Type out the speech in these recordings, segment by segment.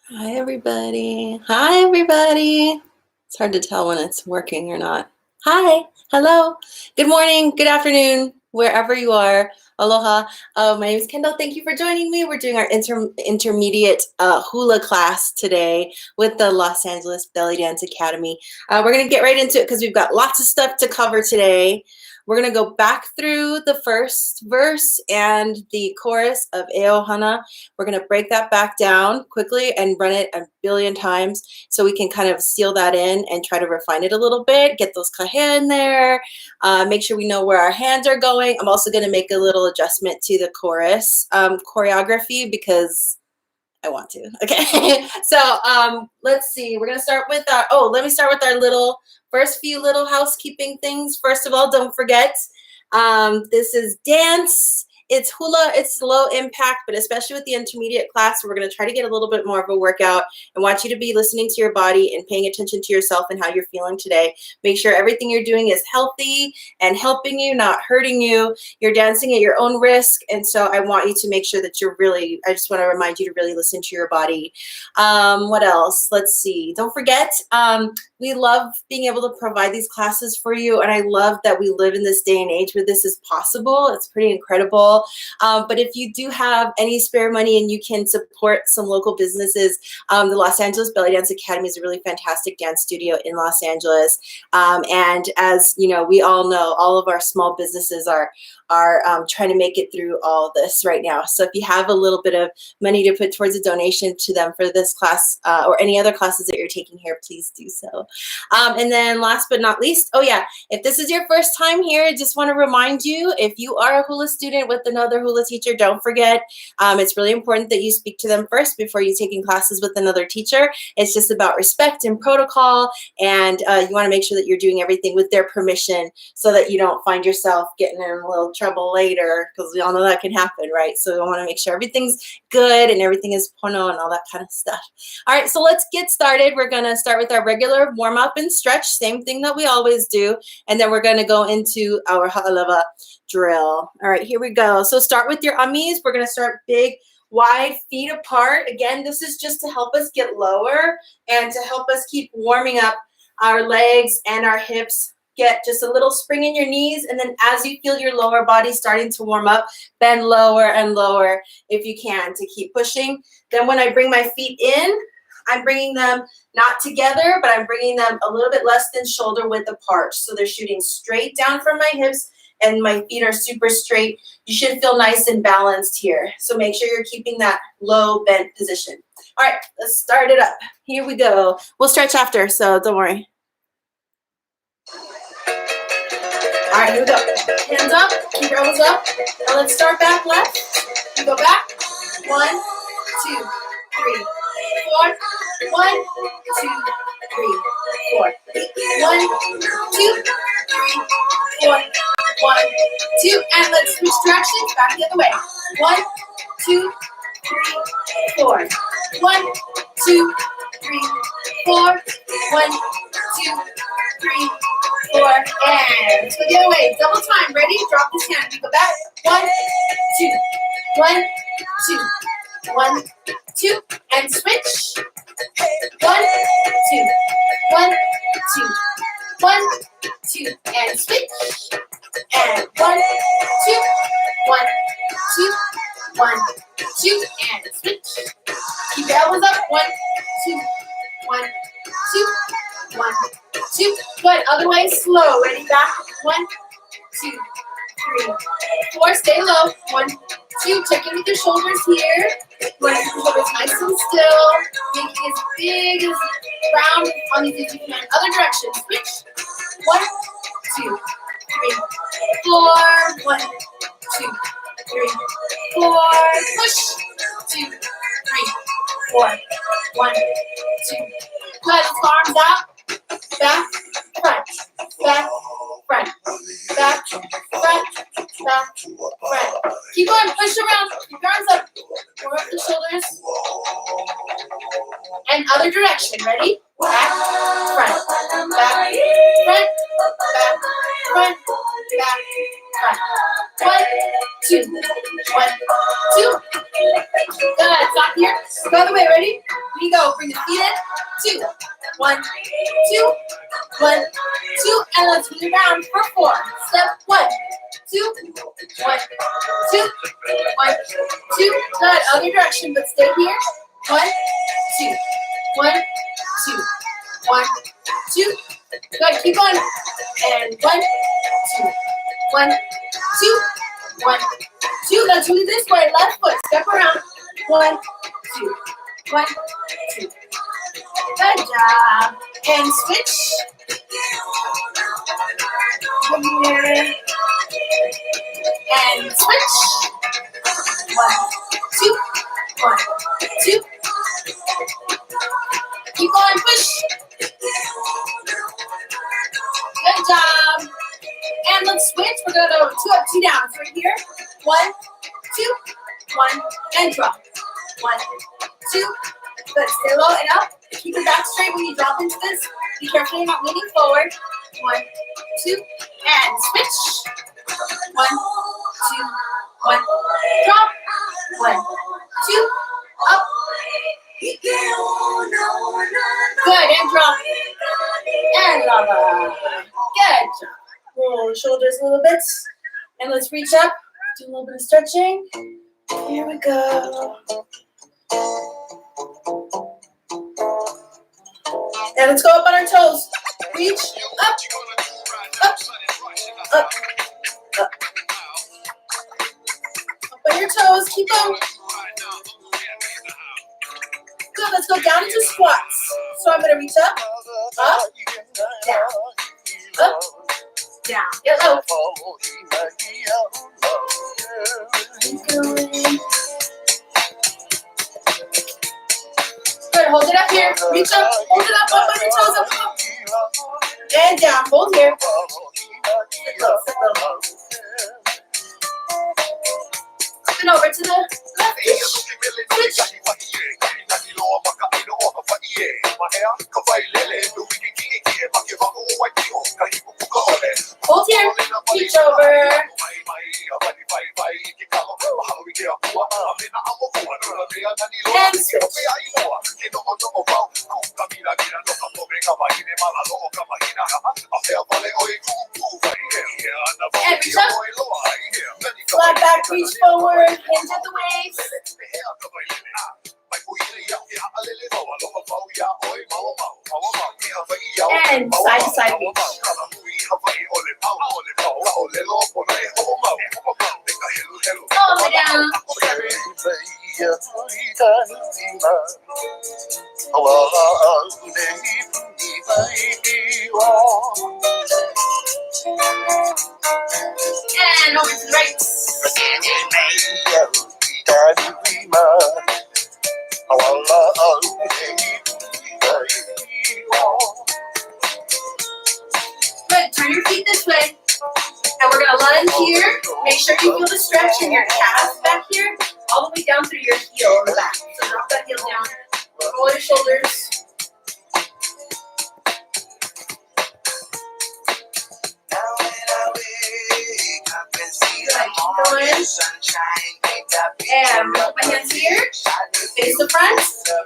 Hi, everybody. Hi, everybody. It's hard to tell when it's working or not. Hi. Hello. Good morning. Good afternoon, wherever you are. Aloha. My name is Kendall. Thank you for joining me. We're doing our intermediate hula class today with the Los Angeles Belly Dance Academy. We're going to get right into it because we've got lots of stuff to cover today. We're going to go back through the first verse and the chorus of Eohana. We're going to break that back down quickly and run it a billion times so we can kind of seal that in and try to refine it a little bit, get those kahe in there, make sure we know where our hands are going. I'm also going to make a little adjustment to the chorus choreography because I want to. Okay, so let's see. We're going to start with let me start with our first few little housekeeping things. First of all, don't forget, this is dance. It's hula, it's low impact, but especially with the intermediate class, we're going to try to get a little bit more of a workout and want you to be listening to your body and paying attention to yourself and how you're feeling today. Make sure everything you're doing is healthy and helping you, not hurting you. You're dancing at your own risk. And so I want you to make sure that I just want to remind you to really listen to your body. What else? Let's see. Don't forget, we love being able to provide these classes for you. And I love that we live in this day and age where this is possible. It's pretty incredible. But if you do have any spare money and you can support some local businesses, the Los Angeles Belly Dance Academy is a really fantastic dance studio in Los Angeles. And as you know, we all know, all of our small businesses are trying to make it through all this right now. So if you have a little bit of money to put towards a donation to them for this class or any other classes that you're taking here, please do so. And then last but not least, if this is your first time here, I just want to remind you, if you are a hula student with another hula teacher, don't forget, it's really important that you speak to them first before you taking classes with another teacher. It's just about respect and protocol, and you want to make sure that you're doing everything with their permission so that you don't find yourself getting in a little trouble later, because we all know that can happen, right? So we want to make sure everything's good and everything is pono and all that kind of stuff. All right, so let's get started. We're going to start with our regular warm-up and stretch, same thing that we always do, and then we're going to go into our ha'alava drill. All right, here we go. So start with your amis. We're going to start big, wide, feet apart. Again, this is just to help us get lower and to help us keep warming up our legs and our hips. Get just a little spring in your knees, and then as you feel your lower body starting to warm up, bend lower and lower if you can to keep pushing. Then when I bring my feet in, I'm bringing them not together, but I'm bringing them a little bit less than shoulder width apart. So they're shooting straight down from my hips, and my feet are super straight. You should feel nice and balanced here. So make sure you're keeping that low bent position. All right, let's start it up. Here we go. We'll stretch after, so don't worry. All right, here we go. Hands up, keep your elbows up. Now let's start back left. We go back. 1, 2, 3, 4. 1, 2, 3, 4. 1, 2, 3, 4. 1, 2, and let's switch directions. Back the other way. 1, 2, 3, 4. 1, 2, 3, 4. 1, 2, 3, 4, and let's go the other way. Double time. Ready? Drop this hand. We go back. 1, 2, 1, 2, 1, 2, and switch. 1, 2, 1, 2, 1, 2, and switch. And 1, 2, 1, 2, 1, 2, and switch. Keep your elbows up. 1, 2, 1, 2, 1, 2. Good. Other way. Slow. Ready? Back. 1, 2, 3, 4. Stay low. 1, 2. Check in with your shoulders here. You want to keep your shoulders nice and still. Making as big as round on these as you can. Other direction. Switch. 1, 2, 3, 4. 1, 2, 3, 4. Push. 2, 3, 4. 1, 2. Good. Let's go arms out. Back, front, back, front, back, front, back, front. Keep going, push around, keep your arms up, warm up the shoulders. And other direction, ready? Back, front, back, front, back, front, back, front. 1, 2, 1, 2, Good. Stop here. Go the way. Ready? Here you go. Bring the feet in. 2, 1, 2, 1, 2, and let's move around for 4. Step 1, 2, 1, 2, 1, 2. Good. Other direction, but stay here. 1, 2, 1, 2, 1, 2. Good. Keep going. And 1, 2, 1, 2, 1, 2. Let's move this way. Left foot. Step around. 1, 2, 1, 2. Good job. And switch. And switch. 1, 2, 1, 2. Keep going. Push. Good job. And let's switch. We're going to go 2 up, 2 down. So right here. 1, 2, 1, and drop. 1, 2. Good. Stay low and up. Keep your back straight when you drop into this. Be careful you're not leaning forward. 1, 2, and switch. 1, 2, 1. Drop. 1, 2. Up. Good. And drop. And lava. Good job. Roll the shoulders a little bit. And let's reach up. Do a little bit of stretching. Here we go. And let's go up on our toes. Reach up, up, up, up. Up on your toes. Keep going. Good. Let's go down into squats. So I'm going to reach up, down, up, down. Get low. Good. Hold it up here. Reach up. Hold it up on your toes. Up. And down. Hold here. Sit low. Sit low. And over to the left. Switch. Hold here. Reach over. And switch. And reach up. Flat back, reach forward, hinge at the waist. And side to side reach. All the way down. And over to the right. Good. Turn your feet this way. And we're going to lunge here. Make sure you feel the stretch in your calves back here, all the way down through your heel on the back. So drop that heel down. Roll your shoulders. Keep going. And roll my hands here. Face the front.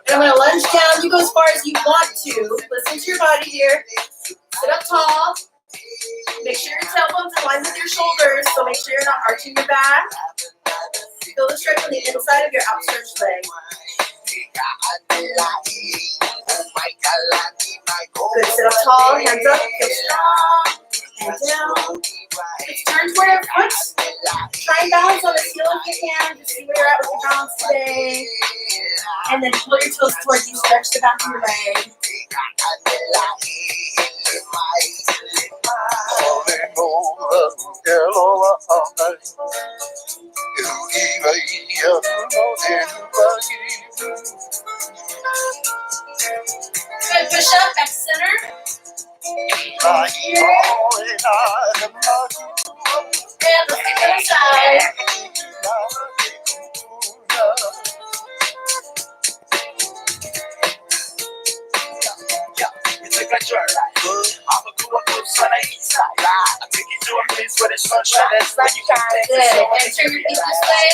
And I'm going to lunge down. You go as far as you want to. Listen to your body here. Sit up tall. Make sure your tailbones align with your shoulders, so make sure you're not arching your back. Feel the stretch on the inside of your outstretched leg. Good. Sit up tall, hands up, feel strong, and down. It's turn toward your foot. Try and balance on the heel if you can. Just see where you're at with your balance today. And then pull your toes towards you, stretch the back of your leg. Good, push up, back to center. Here. And let's take the other side. Good. And turn your feet this way.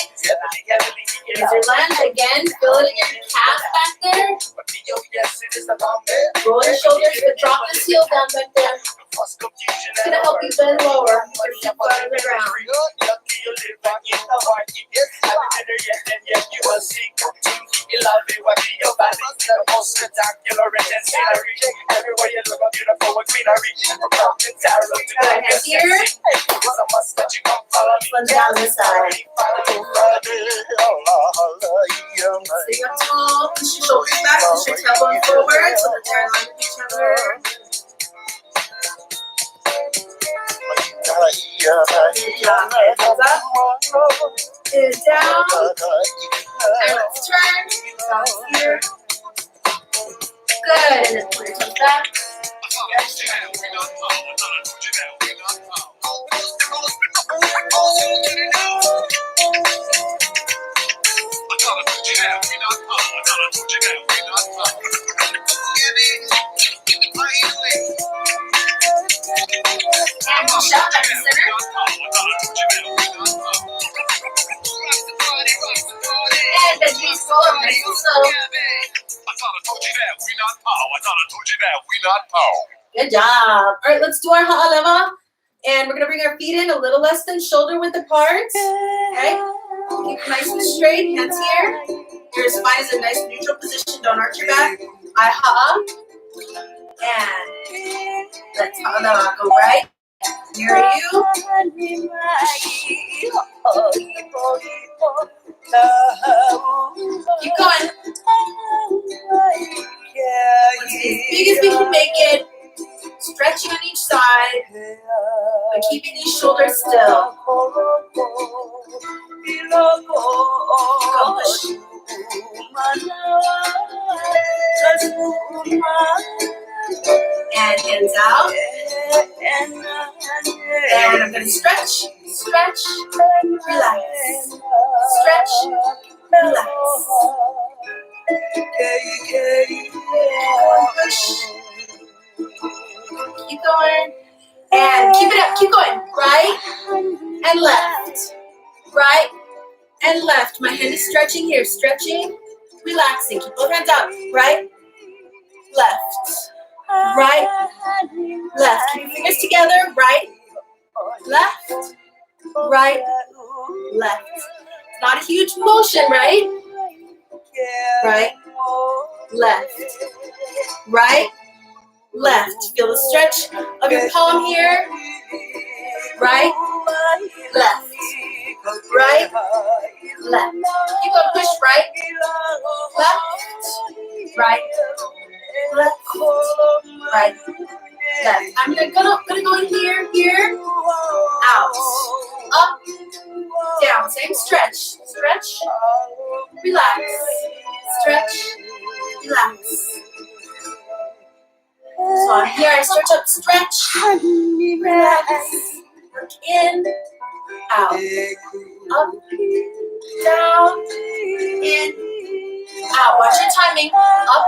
There's your lunge. Again, feel it in your calf back there. Roll your shoulders, but drop this heel down back there. It's gonna help you bend lower. Your feet go on the ground. Good. Here. Lunge down this side. Sitting up tall. Push your shoulders back. Push your tailbone forward so that they're in line with each other. Good job. Hands up. Is down. And let's turn. Down here. Good. And then pull your toes back. And push up at the center. And the knees go up nice and slow. Good job. All right, let's do our ha'aleva. And we're going to bring our feet in a little less than shoulder width apart. Okay? Keep it nice and straight. Hands here. Your spine is in a nice neutral position. Don't arch your back. I ha'a. And let's ha'aleva. Go right. Near you. Keep going. Let's be as big as we can make it. Stretching on each side, but keeping these shoulders still. Push. And hands out. And I'm going to stretch, stretch, relax. Stretch, relax. Push. Keep going. And keep it up. Keep going. Right and left. Right and left. My hand is stretching here. Stretching, relaxing. Keep both hands out. Right, left. Right, left. Keep your fingers together. Right, left. Right, left. It's not a huge motion, right? Right, left. Right, left. Feel the stretch of your palm here. Right, left. Right, left. Keep going. Push right, left, right, left, right, left. I'm gonna go in here, here, out, up, down. Same stretch. Stretch, relax. Stretch, relax. So on here, I stretch up, stretch, relax, work in, out, up, down, in, out. Watch your timing. Up,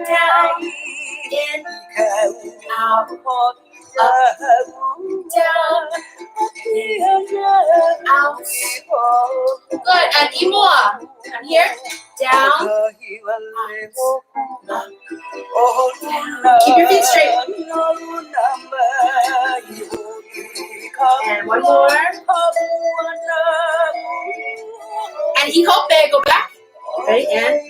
down, in, out, up, down, in, out. Good. And imua. Come here. Down, up, down. Keep your feet straight. And one more. And ikope, go back. Ready? And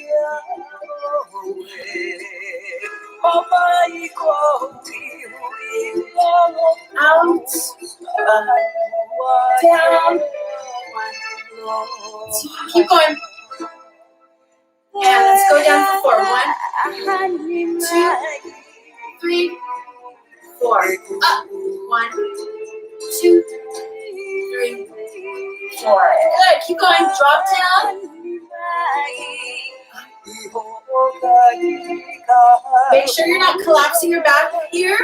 out, up, down. Keep going. And let's go down for 4. 1, 2, 3, 4. Up. 1, 2, 3, 4. Good. Keep going. Drop down. Make sure you're not collapsing your back here.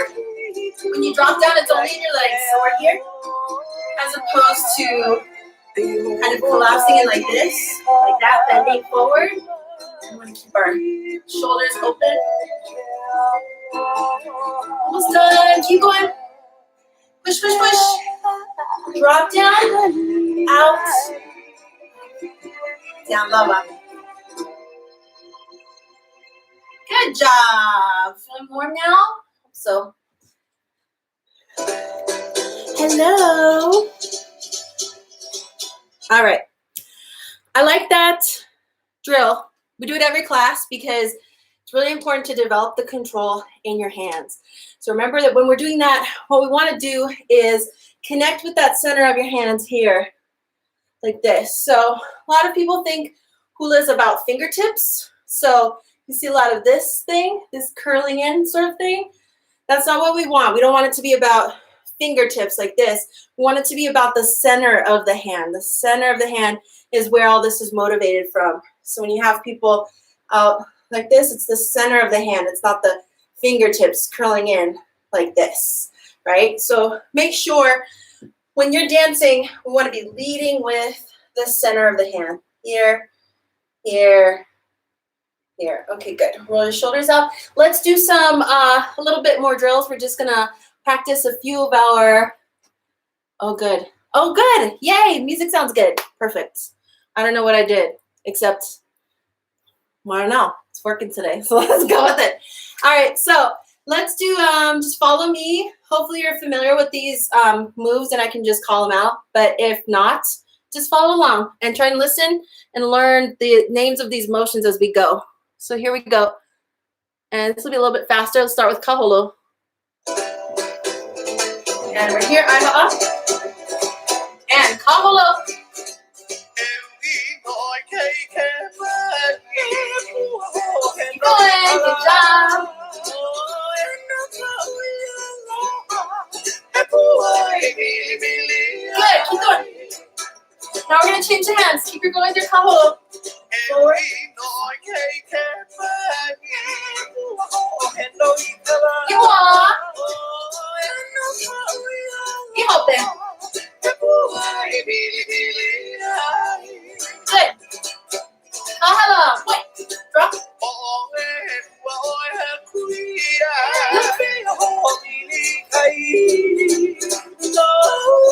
When you drop down, it's only in your legs. So we're here, as opposed to kind of collapsing it like this, like that, bending forward. We want to keep our shoulders open. Almost done. Keep going. Push, push, push. Drop down, out, Down lower. Good job. Feeling warm now? So, hello. All right. I like that drill. We do it every class because it's really important to develop the control in your hands. So remember that when we're doing that, what we want to do is connect with that center of your hands here, like this. So a lot of people think hula is about fingertips. So you see a lot of this thing, this curling in sort of thing. That's not what we want. We don't want it to be about fingertips like this. We want it to be about the center of the hand. The center of the hand is where all this is motivated from. So when you have people out like this, it's the center of the hand. It's not the fingertips curling in like this, right? So make sure when you're dancing, we want to be leading with the center of the hand. Here, here, here. Okay, good. Roll your shoulders up. Let's do some, a little bit more drills. We're just going to practice a few of our, oh, good. Oh, good. Yay. Music sounds good. Perfect. I don't know what I did, except, I don't know. It's working today, so let's go with it. All right, so let's do, just follow me. Hopefully you're familiar with these moves and I can just call them out. But if not, just follow along and try and listen and learn the names of these motions as we go. So here we go. And this will be a little bit faster. Let's start with kaholo. And we're here, I'm up. And kaholo. Keep going, good job. Good, keep going. Now we're going to change the hands. Keep your going with your kaholo. Forward. Iwa. Ihope. Good. Hello. Wait. Drop.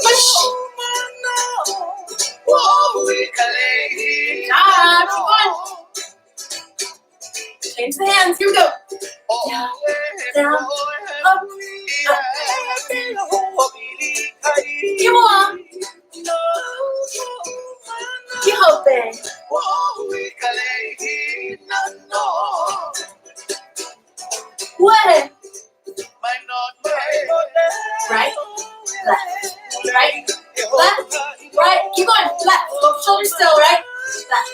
Push. Change the hands. Here we go. Down, down, up, up. Keep on. Keep hoping. What? Right, left, right, left, right. Keep going. Left. Shoulder still, right? Left.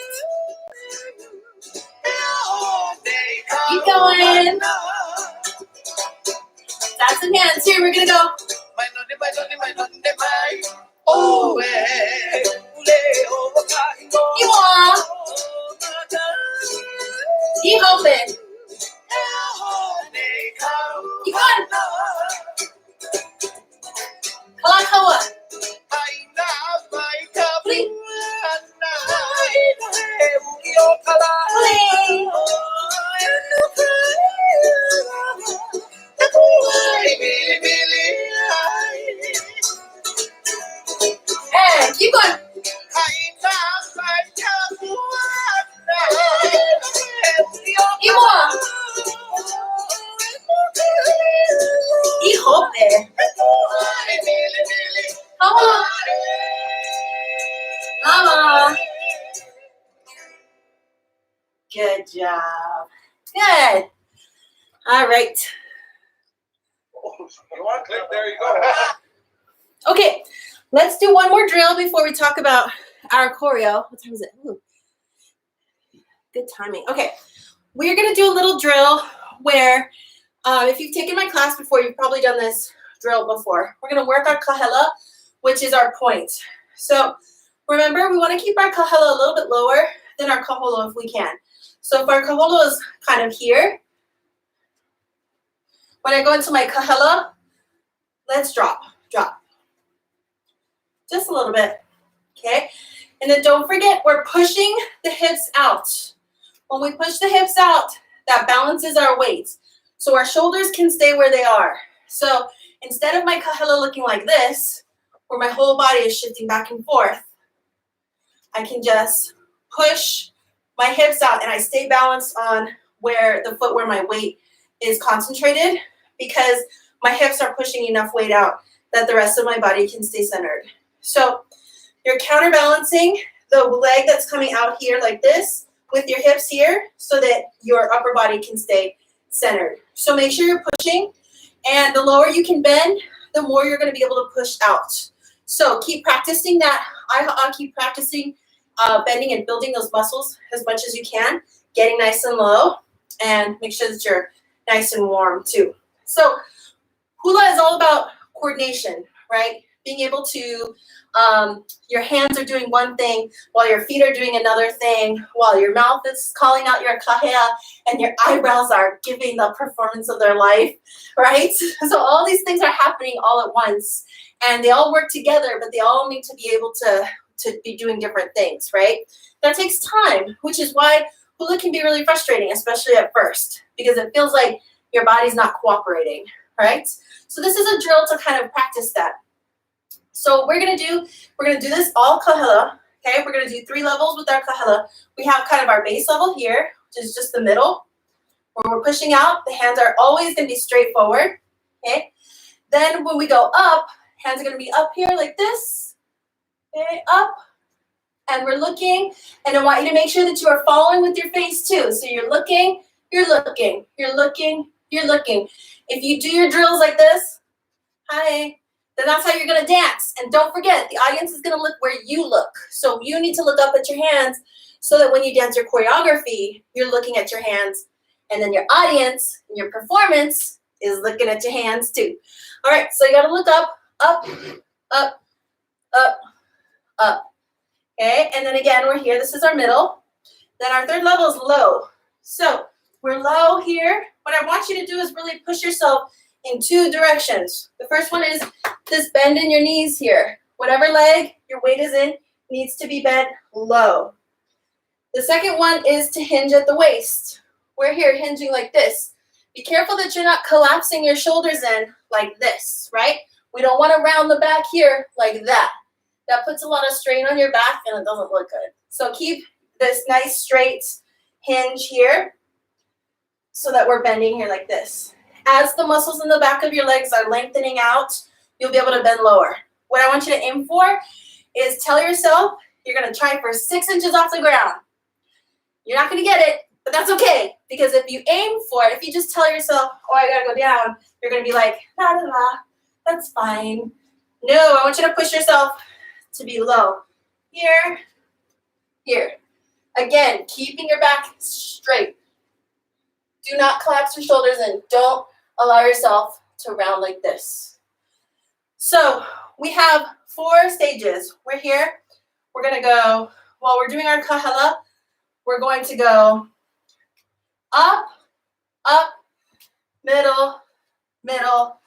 Keep going. That's some hands. Here, we're going to go. Iwa. Keep open. Keep on. Kalakaua. Please. Please. And keep going. Iwa. Ihope. Mama. Mama. Good job. Good. All right. You want to click? There you go. Okay, let's do one more drill before we talk about our choreo. What time is it? Ooh. Good timing. Okay, we're going to do a little drill where if you've taken my class before, you've probably done this drill before. We're going to work our kahela, which is our point. So remember, we want to keep our kahela a little bit lower than our kaholo if we can. So if our kaholo is kind of here, when I go into my kahela, let's drop. Just a little bit, okay? And then don't forget, we're pushing the hips out. When we push the hips out, that balances our weight. So our shoulders can stay where they are. So instead of my kahela looking like this, where my whole body is shifting back and forth, I can just push my hips out and I stay balanced on where my weight is concentrated, because my hips are pushing enough weight out that the rest of my body can stay centered. So you're counterbalancing the leg that's coming out here like this with your hips here so that your upper body can stay centered. So make sure you're pushing, and the lower you can bend, the more you're going to be able to push out. So keep practicing that. I keep practicing bending and building those muscles as much as you can, getting nice and low, and make sure that you're nice and warm too. So hula is all about coordination, right? Being able to, your hands are doing one thing while your feet are doing another thing, while your mouth is calling out your kahea and your eyebrows are giving the performance of their life, right? So all these things are happening all at once, and they all work together, but they all need to be able to be doing different things, right? That takes time, which is why hula can be really frustrating, especially at first, because it feels like your body's not cooperating, right? So this is a drill to kind of practice that. So we're gonna do this all kahela, okay? We're gonna do 3 levels with our kahela. We have kind of our base level here, which is just the middle, where we're pushing out. The hands are always gonna be straight forward, okay? Then when we go up, hands are gonna be up here like this, okay, up, and we're looking, and I want you to make sure that you are following with your face too. So you're looking, you're looking, you're looking, you're looking. If you do your drills like this, hi, then that's how you're gonna dance. And don't forget, the audience is gonna look where you look. So you need to look up at your hands so that when you dance your choreography, you're looking at your hands, and then your audience and your performance is looking at your hands too. All right, so you gotta look up, up, up, up, up. Okay, and then again, we're here. This is our middle. Then our 3rd level is low. So we're low here. What I want you to do is really push yourself in 2 directions. The first one is this bend in your knees here. Whatever leg your weight is in needs to be bent low. The second one is to hinge at the waist. We're here hinging like this. Be careful that you're not collapsing your shoulders in like this, right? We don't want to round the back here like that. That puts a lot of strain on your back and it doesn't look good. So keep this nice straight hinge here so that we're bending here like this. As the muscles in the back of your legs are lengthening out, you'll be able to bend lower. What I want you to aim for is tell yourself you're going to try for 6 inches off the ground. You're not going to get it, but that's okay. Because if you aim for it, if you just tell yourself, oh, I got to go down, you're going to be like, la, la, la, that's fine. No, I want you to push yourself to be low. Here, here. Again, keeping your back straight. Do not collapse your shoulders in. Don't allow yourself to round like this. So we have 4 stages. We're here. We're going to go, while we're doing our kahela, we're going to go up, up, middle, middle,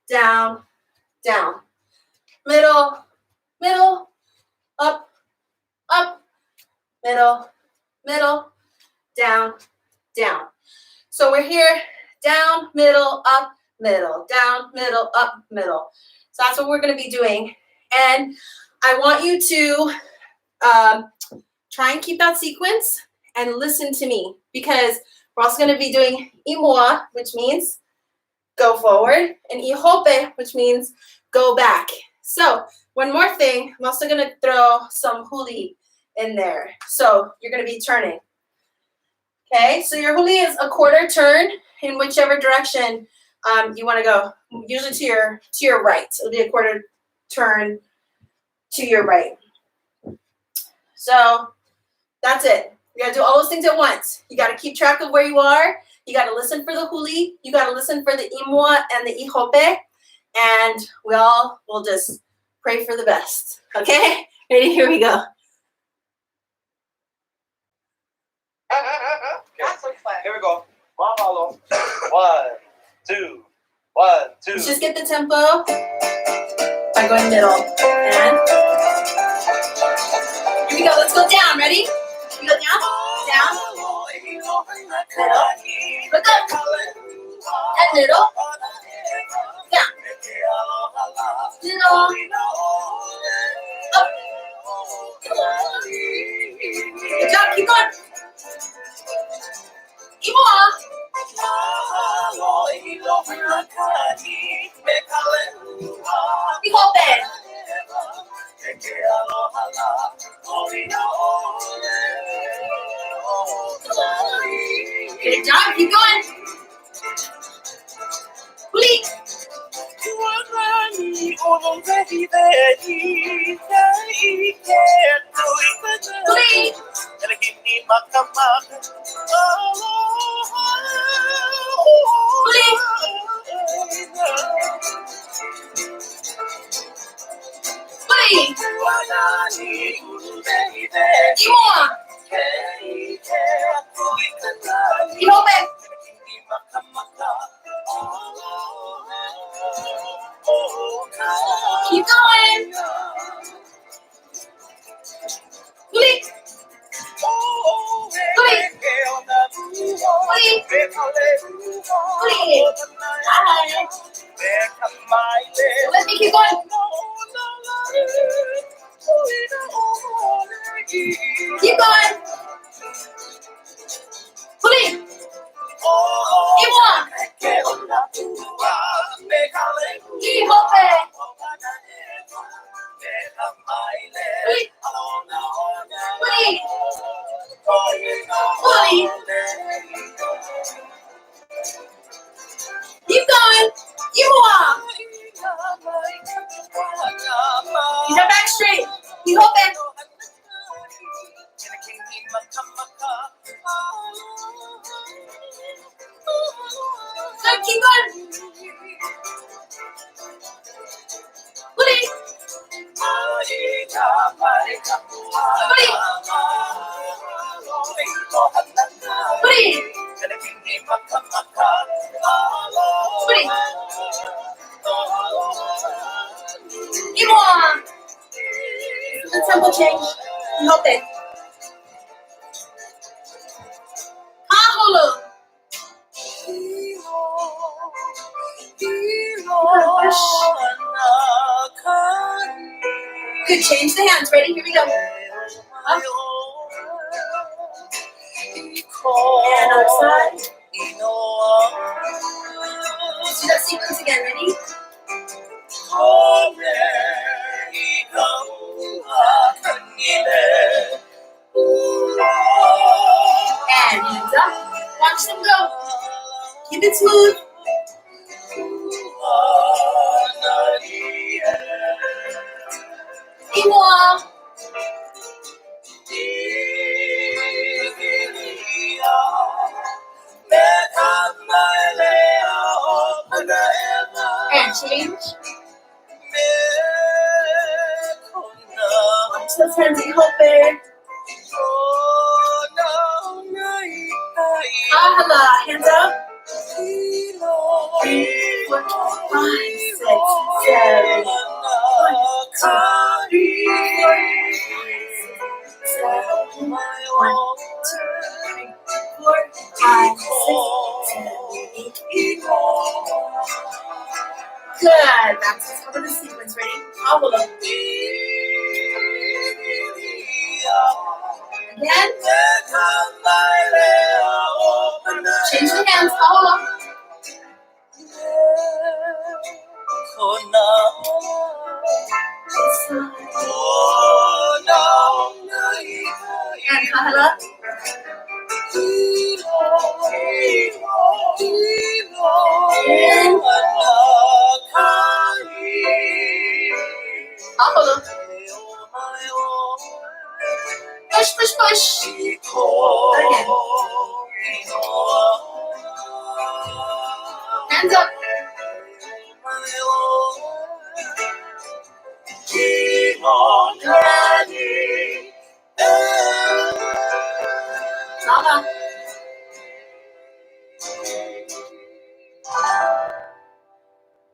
down, down. Middle, middle, up, up, middle, middle, down, down. So we're here, down, middle, up, middle, down, middle, up, middle. So that's what we're going to be doing. And I want you to try and keep that sequence and listen to me, because we're also going to be doing imoa, which means go forward, and ihope, which means go back. So one more thing, I'm also going to throw some huli in there. So you're going to be turning. Okay, so your huli is a quarter turn in whichever direction you want to go, usually to your right. It'll be a quarter turn to your right. So that's it. You got to do all those things at once. You got to keep track of where you are. You got to listen for the huli. You got to listen for the imoa and the ihope. And we all will just pray for the best. Okay? Ready? Here we go. Here we go. Mahalo. 1, 2, 1, 2. Let's just get the tempo by going middle. And here we go. Let's go down. Ready? We go down, down, middle, look up, and middle, down, middle, up. Good job. Keep going. Please. Please. Please. Come on. Keep open. Keep going. Please. Please. Please. Please. Let me keep going. Keep going. Please. Keep on. Keep open. Please. Please. Please. Keep going. You are. Keep your back straight. Keep open. Good, keep going. Please. Please. Please. Please. Keep on. The tempo change. Keep open. Kahulu. Good, change the hands. Ready? Here we go. Up. And other side. Let's do that sequence again. Ready? And hands up. Watch them go. Keep it smooth. More. And change. Watch those hands be open. Halau. Hands up. 3, 4, 5, 6, 7. 1, 2, 3, 4, 7. 1, 2, 3, 4, 5, 6, 7, 8. Good. That's the top of the sequence. Ready? Halau. Again. Change the hands. Halau. And Halau. And Halau. Push, push, push. Again. Hands up. Sama.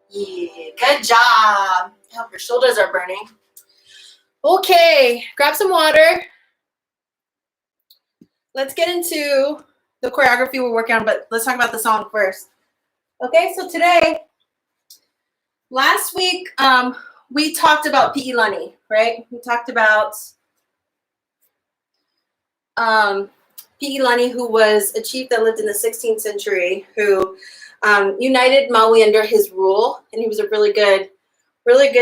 Yeah, good job. I hope your shoulders are burning. Okay, grab some water. Let's get into the choreography we're working on, but let's talk about the song first. Okay, so today, last week, we talked about Pi'ilani, right? We talked about Pi'ilani, who was a chief that lived in the 16th century, who united Maui under his rule, and he was a really good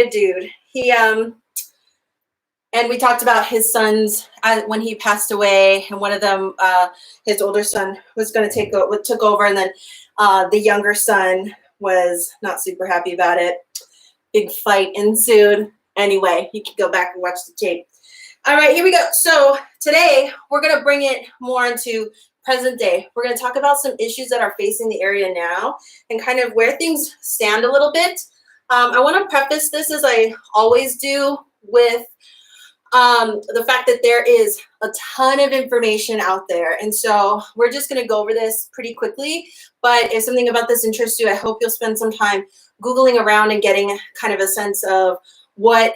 dude. And we talked about his sons when he passed away, and one of them, his older son, was going to took over, and then the younger son was not super happy about it. Big fight ensued. Anyway, you can go back and watch the tape. All right, here we go. So today we're going to bring it more into present day. We're going to talk about some issues that are facing the area now and kind of where things stand a little bit. I want to preface this, as I always do, with the fact that there is a ton of information out there. And so we're just going to go over this pretty quickly. But if something about this interests you, I hope you'll spend some time Googling around and getting kind of a sense of what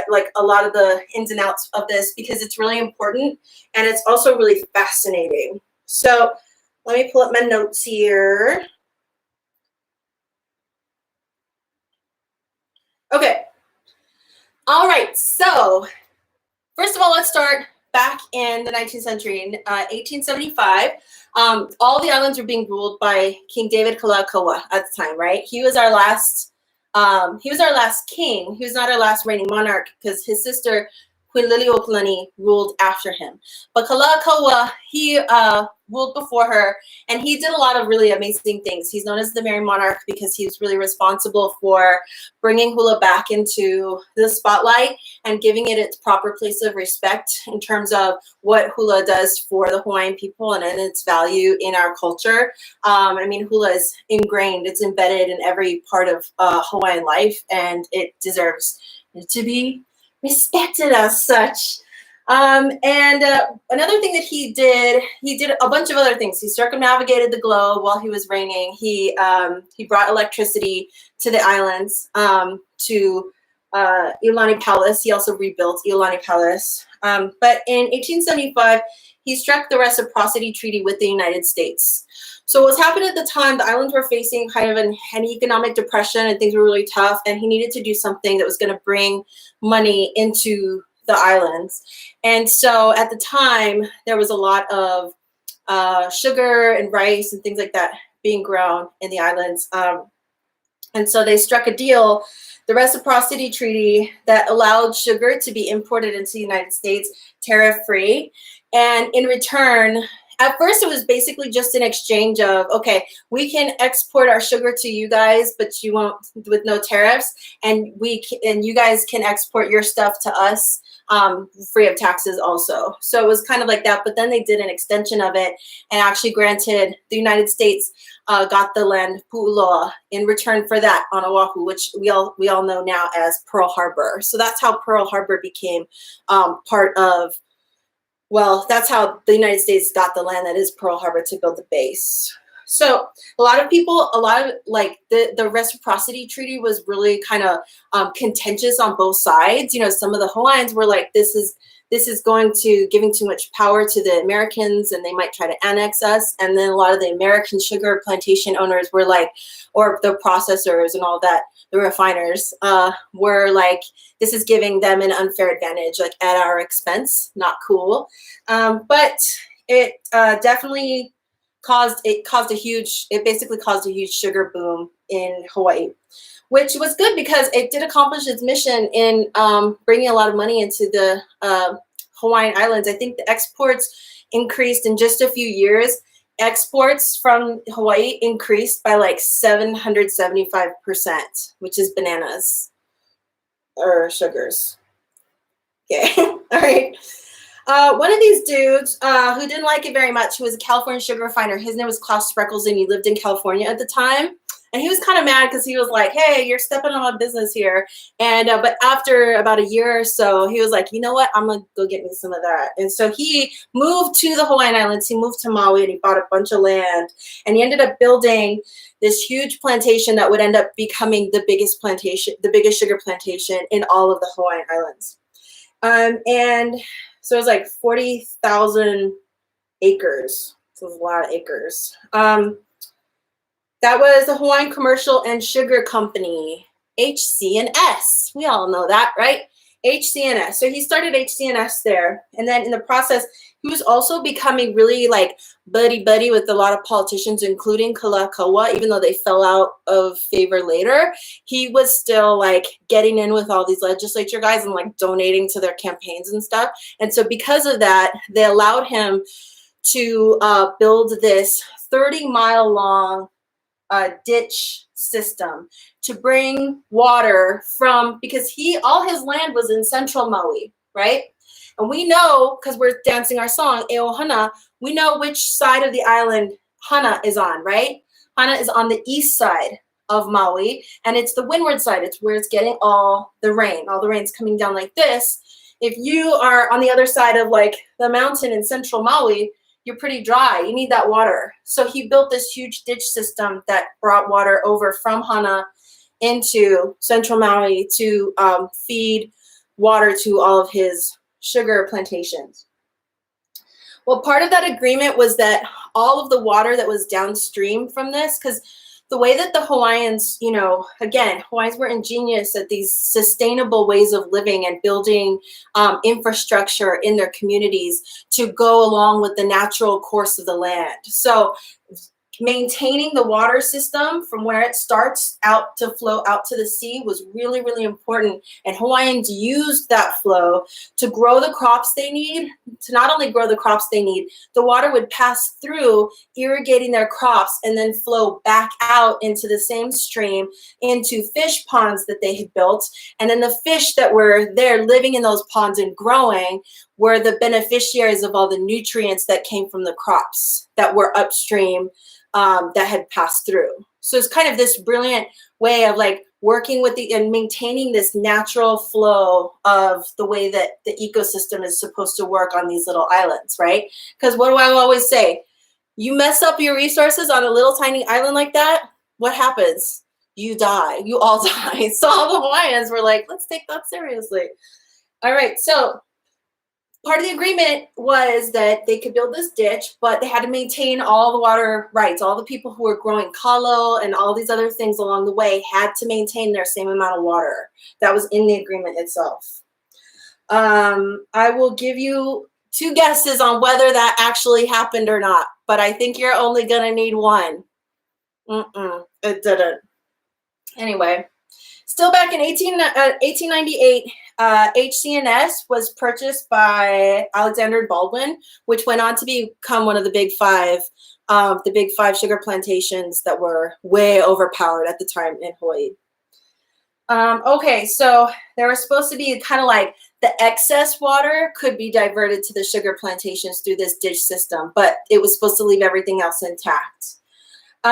like a lot of the ins and outs of this, because it's really important and it's also really fascinating. So let me pull up my notes here. Okay. All right. So first of all, let's start back in the 19th century. In 1875, all the islands were being ruled by King David Kalakaua at the time, right? He was our last king. He was not our last reigning monarch, because his sister Queen Liliuokalani ruled after him. But Kalakaua, he ruled before her, and he did a lot of really amazing things. He's known as the Merry Monarch because he was really responsible for bringing hula back into the spotlight and giving it its proper place of respect in terms of what hula does for the Hawaiian people and its value in our culture. I mean, hula is ingrained, it's embedded in every part of Hawaiian life, and it deserves to be respected as such. And another thing that he did a bunch of other things. He circumnavigated the globe while he was reigning. He brought electricity to the islands, to Iolani Palace. He also rebuilt Iolani Palace. But in 1875, he struck the reciprocity treaty with the United States. So what's happened at the time, the islands were facing kind of an economic depression, and things were really tough, and he needed to do something that was going to bring money into the islands. And so at the time, there was a lot of sugar and rice and things like that being grown in the islands. And so they struck a deal, the reciprocity treaty, that allowed sugar to be imported into the United States tariff-free. And in return, at first it was basically just an exchange of, okay, we can export our sugar to you guys, but you won't, with no tariffs, and you guys can export your stuff to us free of taxes also. So it was kind of like that, but then they did an extension of it and actually granted the United States got the land Pu'uloa in return for that on Oahu, which we all know now as Pearl Harbor. So that's how Pearl Harbor became part of, well, that's how the United States got the land that is Pearl Harbor to build the base. So a lot of like the reciprocity treaty was really kind of contentious on both sides. You know, some of the Hawaiians were like, this is giving too much power to the Americans, and they might try to annex us. And then a lot of the American sugar plantation owners were like, or the processors and all that, the refiners were like, this is giving them an unfair advantage, like at our expense. Not cool. But it definitely basically caused a huge sugar boom in Hawaii, which was good because it did accomplish its mission in bringing a lot of money into the Hawaiian Islands. I think the exports increased in just a few years. Exports from Hawaii increased by like 775%, which is bananas or sugars. Okay, all right. One of these dudes who didn't like it very much, who was a California sugar refiner, his name was Klaus Spreckles, and he lived in California at the time. And he was kind of mad because he was like, hey, you're stepping on my business here. And but after about a year or so, he was like, you know what? I'm going to go get me some of that. And so he moved to the Hawaiian Islands. He moved to Maui, and he bought a bunch of land. And he ended up building this huge plantation that would end up becoming the biggest sugar plantation in all of the Hawaiian Islands. And so it was like 40,000 acres. So it was a lot of acres. That was the Hawaiian Commercial and Sugar Company, HC&S. We all know that, right? HCNS. So he started HCNS there. And then in the process, he was also becoming really like buddy-buddy with a lot of politicians, including Kalakaua, even though they fell out of favor later. He was still like getting in with all these legislature guys and like donating to their campaigns and stuff. And so because of that, they allowed him to build this 30-mile long ditch system to bring water from, because all his land was in central Maui, right? And we know, because we're dancing our song, Eo Hana, we know which side of the island Hana is on, right? Hana is on the east side of Maui, and it's the windward side. It's where it's getting all the rain. All the rain's coming down like this. If you are on the other side of like the mountain in central Maui, you're pretty dry. You need that water. So he built this huge ditch system that brought water over from Hana into central Maui to feed water to all of his sugar plantations. Well, part of that agreement was that all of the water that was downstream from this, because the way that the Hawaiians, you know, again, Hawaiians were ingenious at these sustainable ways of living and building infrastructure in their communities to go along with the natural course of the land. So maintaining the water system from where it starts out to flow out to the sea was really, really important. And Hawaiians used that flow to grow the crops they need. To not only grow the crops they need, the water would pass through, irrigating their crops, and then flow back out into the same stream, into fish ponds that they had built. And then the fish that were there living in those ponds and growing were the beneficiaries of all the nutrients that came from the crops that were upstream, that had passed through. So it's kind of this brilliant way of like working with and maintaining this natural flow of the way that the ecosystem is supposed to work on these little islands, right? Because what do I always say? You mess up your resources on a little tiny island like that, what happens? You die. You all die. So all the Hawaiians were like, let's take that seriously. All right, so part of the agreement was that they could build this ditch, but they had to maintain all the water rights. All the people who were growing kalo and all these other things along the way had to maintain their same amount of water. That was in the agreement itself. I will give you 2 guesses on whether that actually happened or not, but I think you're only going to need one. It didn't. Anyway, still back in 1898, HCNS was purchased by Alexander Baldwin, which went on to become one of the big five sugar plantations that were way overpowered at the time in Hawaii. Okay, so there was supposed to be kind of like the excess water could be diverted to the sugar plantations through this ditch system, but it was supposed to leave everything else intact.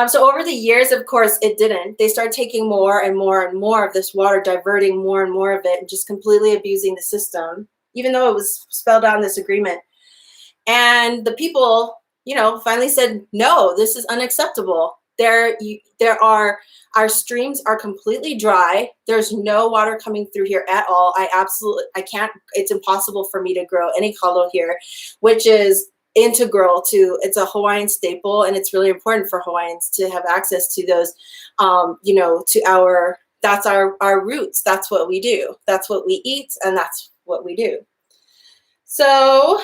So over the years, of course, it didn't. They started taking more and more and more of this water, diverting more and more of it, and just completely abusing the system, even though it was spelled out in this agreement. And the people, you know, finally said, no, this is unacceptable. Our streams are completely dry. There's no water coming through here at all. I can't, it's impossible for me to grow any kalo here, which is integral to, it's a Hawaiian staple, and it's really important for Hawaiians to have access to those, you know, to that's our roots. That's what we do. That's what we eat, and that's what we do. So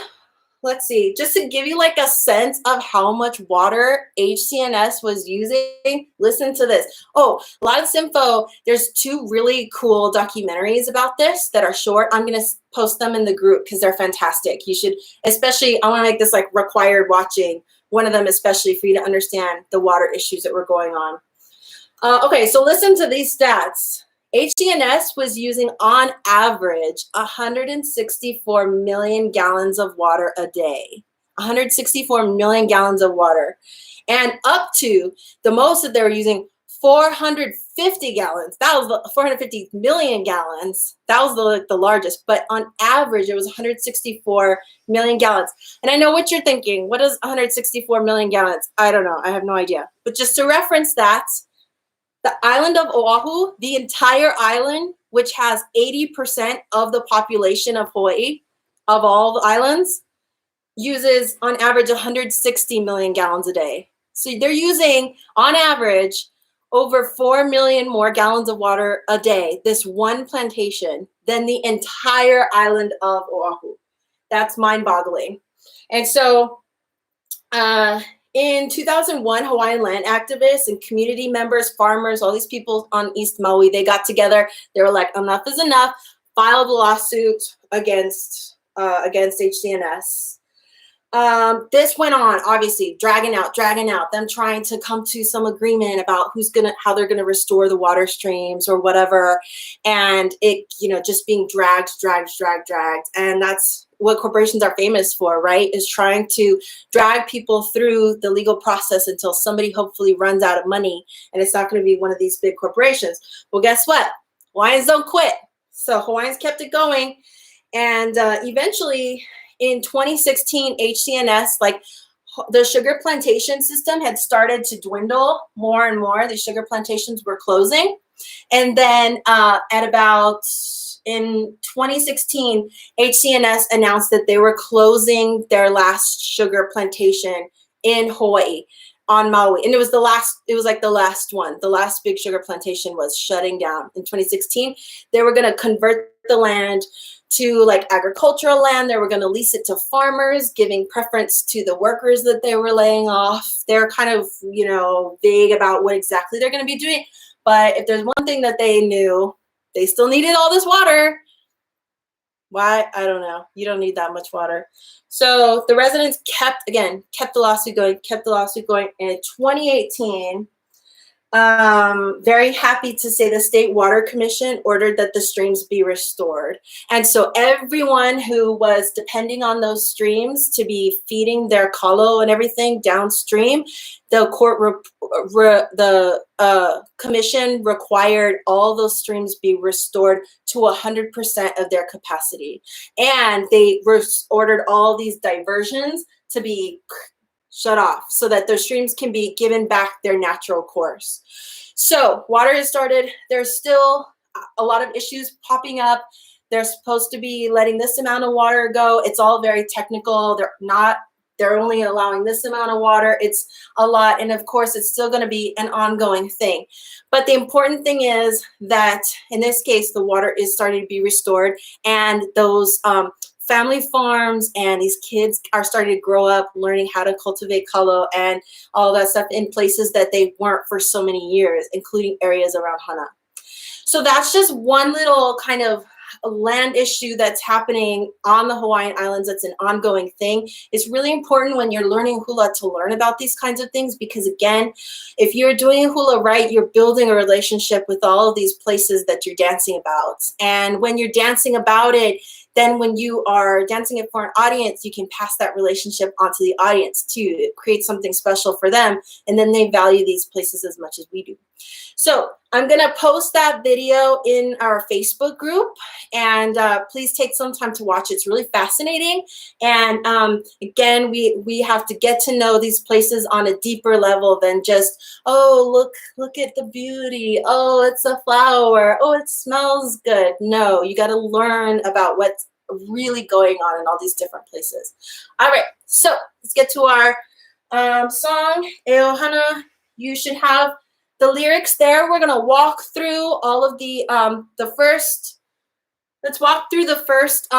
let's see, just to give you like a sense of how much water HCNS was using, listen to this. Oh, a lot of this info, there's 2 really cool documentaries about this that are short. I'm going to post them in the group because they're fantastic. You should, especially, I want to make this like required watching, one of them especially for you to understand the water issues that were going on. Okay, so listen to these stats. HCNS was using, on average, 164 million gallons of water a day. 164 million gallons of water. And up to the most that they were using, 450 gallons. That was 450 million gallons. That was the largest. But on average, it was 164 million gallons. And I know what you're thinking. What is 164 million gallons? I don't know. I have no idea. But just to reference that, the island of Oahu, the entire island, which has 80% of the population of Hawaii, of all the islands, uses on average 160 million gallons a day. So they're using, on average, over 4 million more gallons of water a day. This one plantation than the entire island of Oahu. That's mind-boggling. And so in 2001, Hawaiian land activists and community members, farmers, all these people on East Maui, they got together. They were like, enough is enough, filed a lawsuit against HCNS. This went on, obviously, dragging out, them trying to come to some agreement about how they're gonna restore the water streams or whatever, and it, just being dragged, and that's what corporations are famous for, right? Is trying to drag people through the legal process until somebody hopefully runs out of money, and it's not going to be one of these big corporations. Well, guess what? Hawaiians don't quit, so Hawaiians kept it going, and eventually, in 2016, HCNS, like the sugar plantation system had started to dwindle more and more. The sugar plantations were closing. And then in 2016, HCNS announced that they were closing their last sugar plantation in Hawaii on Maui. And it was the last one. The last big sugar plantation was shutting down in 2016. They were going to convert the land to like agricultural land. They were going to lease it to farmers, giving preference to the workers that they were laying off. They're kind of, vague about what exactly they're going to be doing. But if there's one thing that they knew, they still needed all this water. Why? I don't know. You don't need that much water. So the residents kept the lawsuit going. And in 2018, very happy to say the State Water Commission ordered that the streams be restored. And so everyone who was depending on those streams to be feeding their kalo and everything downstream, the commission required all those streams be restored to 100% of their capacity. And they ordered all these diversions to be shut off so that those streams can be given back their natural course. So water has started. There's still a lot of issues popping up. They're supposed to be letting this amount of water go. It's all very technical. They're only allowing this amount of water. It's a lot. And of course, it's still going to be an ongoing thing. But the important thing is that in this case, the water is starting to be restored, and those family farms and these kids are starting to grow up learning how to cultivate kalo and all that stuff in places that they weren't for so many years, including areas around Hana. So that's just one little kind of land issue that's happening on the Hawaiian Islands. That's an ongoing thing. It's really important when you're learning hula to learn about these kinds of things, because again, if you're doing hula right, you're building a relationship with all of these places that you're dancing about. And when you're dancing about it, then when you are dancing it for an audience, you can pass that relationship onto the audience too. It creates something special for them, and then they value these places as much as we do. So I'm gonna post that video in our Facebook group, and please take some time to watch it. It's really fascinating. And again, we have to get to know these places on a deeper level than just, oh, look at the beauty. Oh, it's a flower. Oh, it smells good. No, you gotta learn about what's really going on in all these different places. All right, so let's get to our song, E Ohana. You should have the lyrics there. We're gonna walk through all of let's walk through the first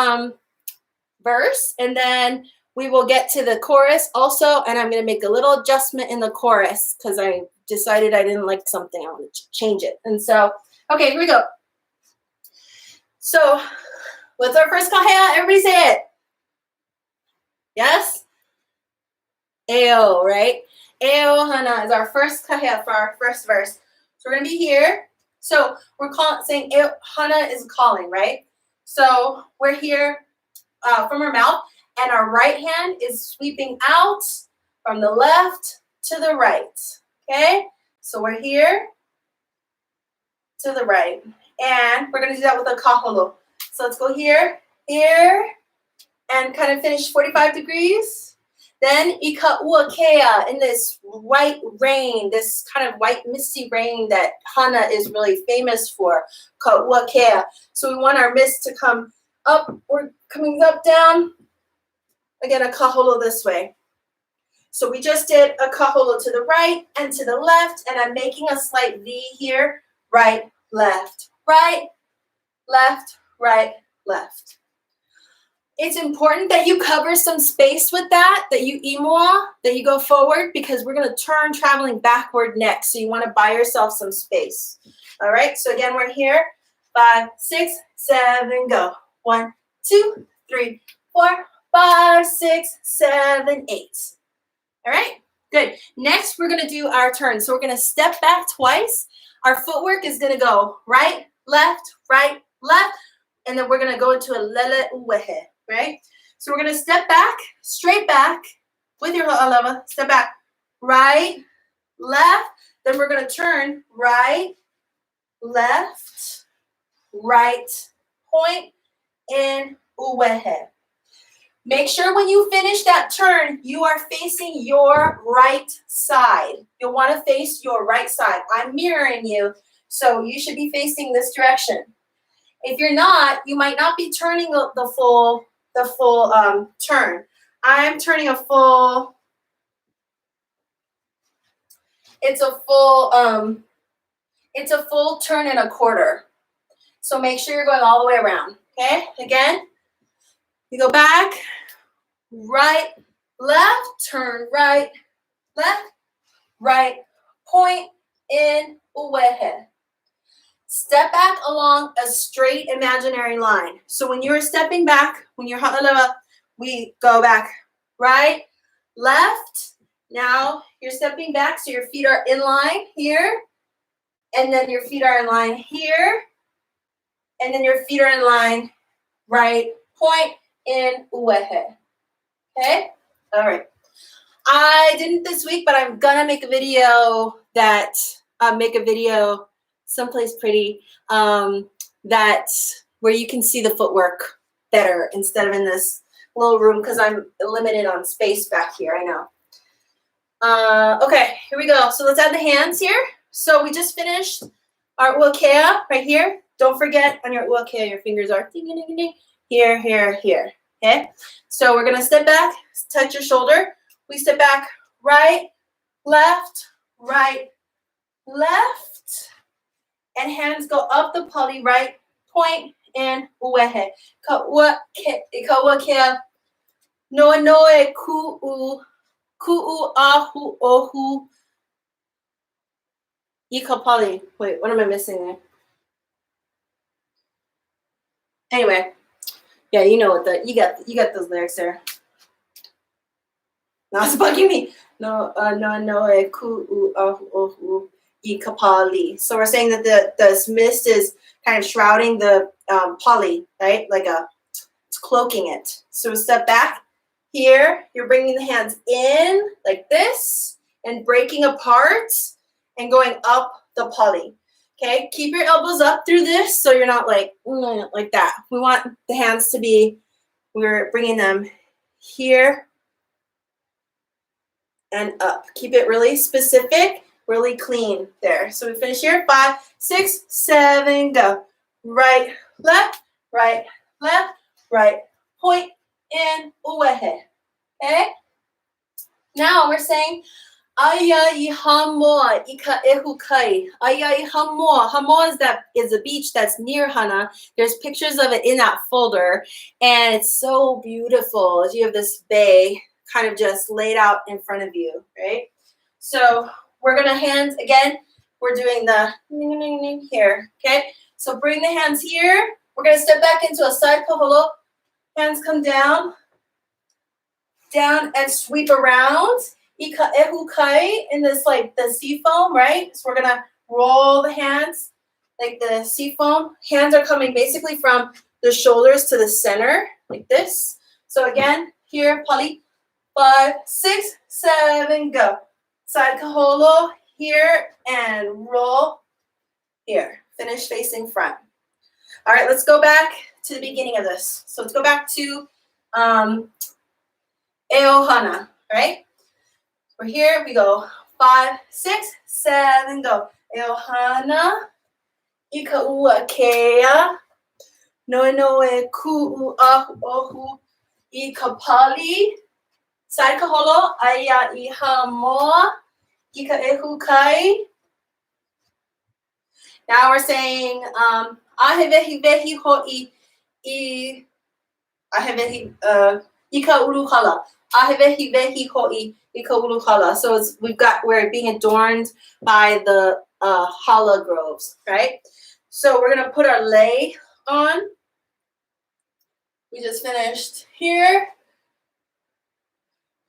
verse, and then we will get to the chorus also, and I'm gonna make a little adjustment in the chorus because I decided I didn't like something. I want to change it. And so, okay, here we go. So, what's our first kahea? Everybody say it. Yes? Eo, right? Eo hana is our first kahea for our first verse. So we're gonna be here. So we're saying Eo hana is calling, right? So we're here from our mouth, and our right hand is sweeping out from the left to the right. Okay? So we're here to the right. And we're gonna do that with a kaholo. So let's go here, here, and kind of finish 45 degrees. Then ika uakea, in this white rain, this kind of white misty rain that Hana is really famous for, ka uakea. So we want our mist to come up. We're coming up, down. Again, a kaholo this way. So we just did a kaholo to the right and to the left, and I'm making a slight V here. Right, left, right, left. It's important that you cover some space with that you imoa, that you go forward, because we're going to turn traveling backward next. So you want to buy yourself some space. All right, so again, we're here. 5, 6, 7, go. 1, 2, 3, 4, 5, 6, 7, 8. All right, good. Next, we're going to do our turn. So we're going to step back twice. Our footwork is going to go right, left, and then we're going to go into a lele uwehe. Right? So we're going to step back, straight back with your ho'alava. Step back, right, left. Then we're going to turn right, left, right, point, in uwehe. Make sure when you finish that turn, you are facing your right side. You'll want to face your right side. I'm mirroring you, so you should be facing this direction. If you're not, you might not be turning the full turn. I'm turning a full, it's a full turn and a quarter. So make sure you're going all the way around, okay? Again, you go back, right, left, turn right, point, in, uwehe. Step back along a straight imaginary line. So when you're stepping back, when you're ha'alava, we go back, right, left. Now you're stepping back, so your feet are in line here, and then your feet are in line here, and then your feet are in line, right, point, in, uwehe. Okay? All right. I didn't this week, but I'm gonna make a video someplace pretty, that where you can see the footwork better instead of in this little room, because I'm limited on space back here, I know. Okay, here we go. So let's add the hands here. So we just finished our uakea right here. Don't forget on your uakea, your fingers are ding, ding, ding, ding, here, here, here. Okay, so we're gonna step back, touch your shoulder. We step back, right, left, and hands go up the poly, right, point, and uwehe. Kauakea noa noe ku'u ahu ohu ika poly. Wait, what am I missing there? Anyway, yeah, you know what you got those lyrics there. No, it's bugging me. No, ku'u ahu ohu ika poly. So we're saying that the mist is kind of shrouding the poly, right? It's cloaking it. So step back here. You're bringing the hands in like this and breaking apart and going up the poly. Okay, keep your elbows up through this so you're not like that. We want the hands to be, we're bringing them here and up. Keep it really specific, really clean there. So we finish here. 5, 6, 7, go. Right, left, point, in, uwehe. Okay? Now we're saying aya I hamoa ika ehu kai. Aya I hamoa. Hamoa is a beach that's near Hana. There's pictures of it in that folder, and it's so beautiful as you have this bay kind of just laid out in front of you, right? So we're gonna hands again. We're doing the here, okay? So bring the hands here. We're gonna step back into a side kaholo. Hands come down and sweep around. Ika ehu kai in this like the sea foam, right? So we're gonna roll the hands like the sea foam. Hands are coming basically from the shoulders to the center, like this. So again, here, pali. 5, 6, 7, go. Side kaholo here and roll here. Finish facing front. All right, let's go back to the beginning of this. So let's go back to Eohana, right? We're here, we go 5, 6, 7, go. Eohana, ika uakea, noe noe ku'u ahu ohu, ika pali, side kaholo, aya I hamoa, ika ehu kai. Now we're saying ahe vehi vehi ho'i I ahewehi ika ulu kala. Ahewehi vehi ho'i ika ulu kala. So we're being adorned by the hala groves, right? So we're gonna put our lei on. We just finished here.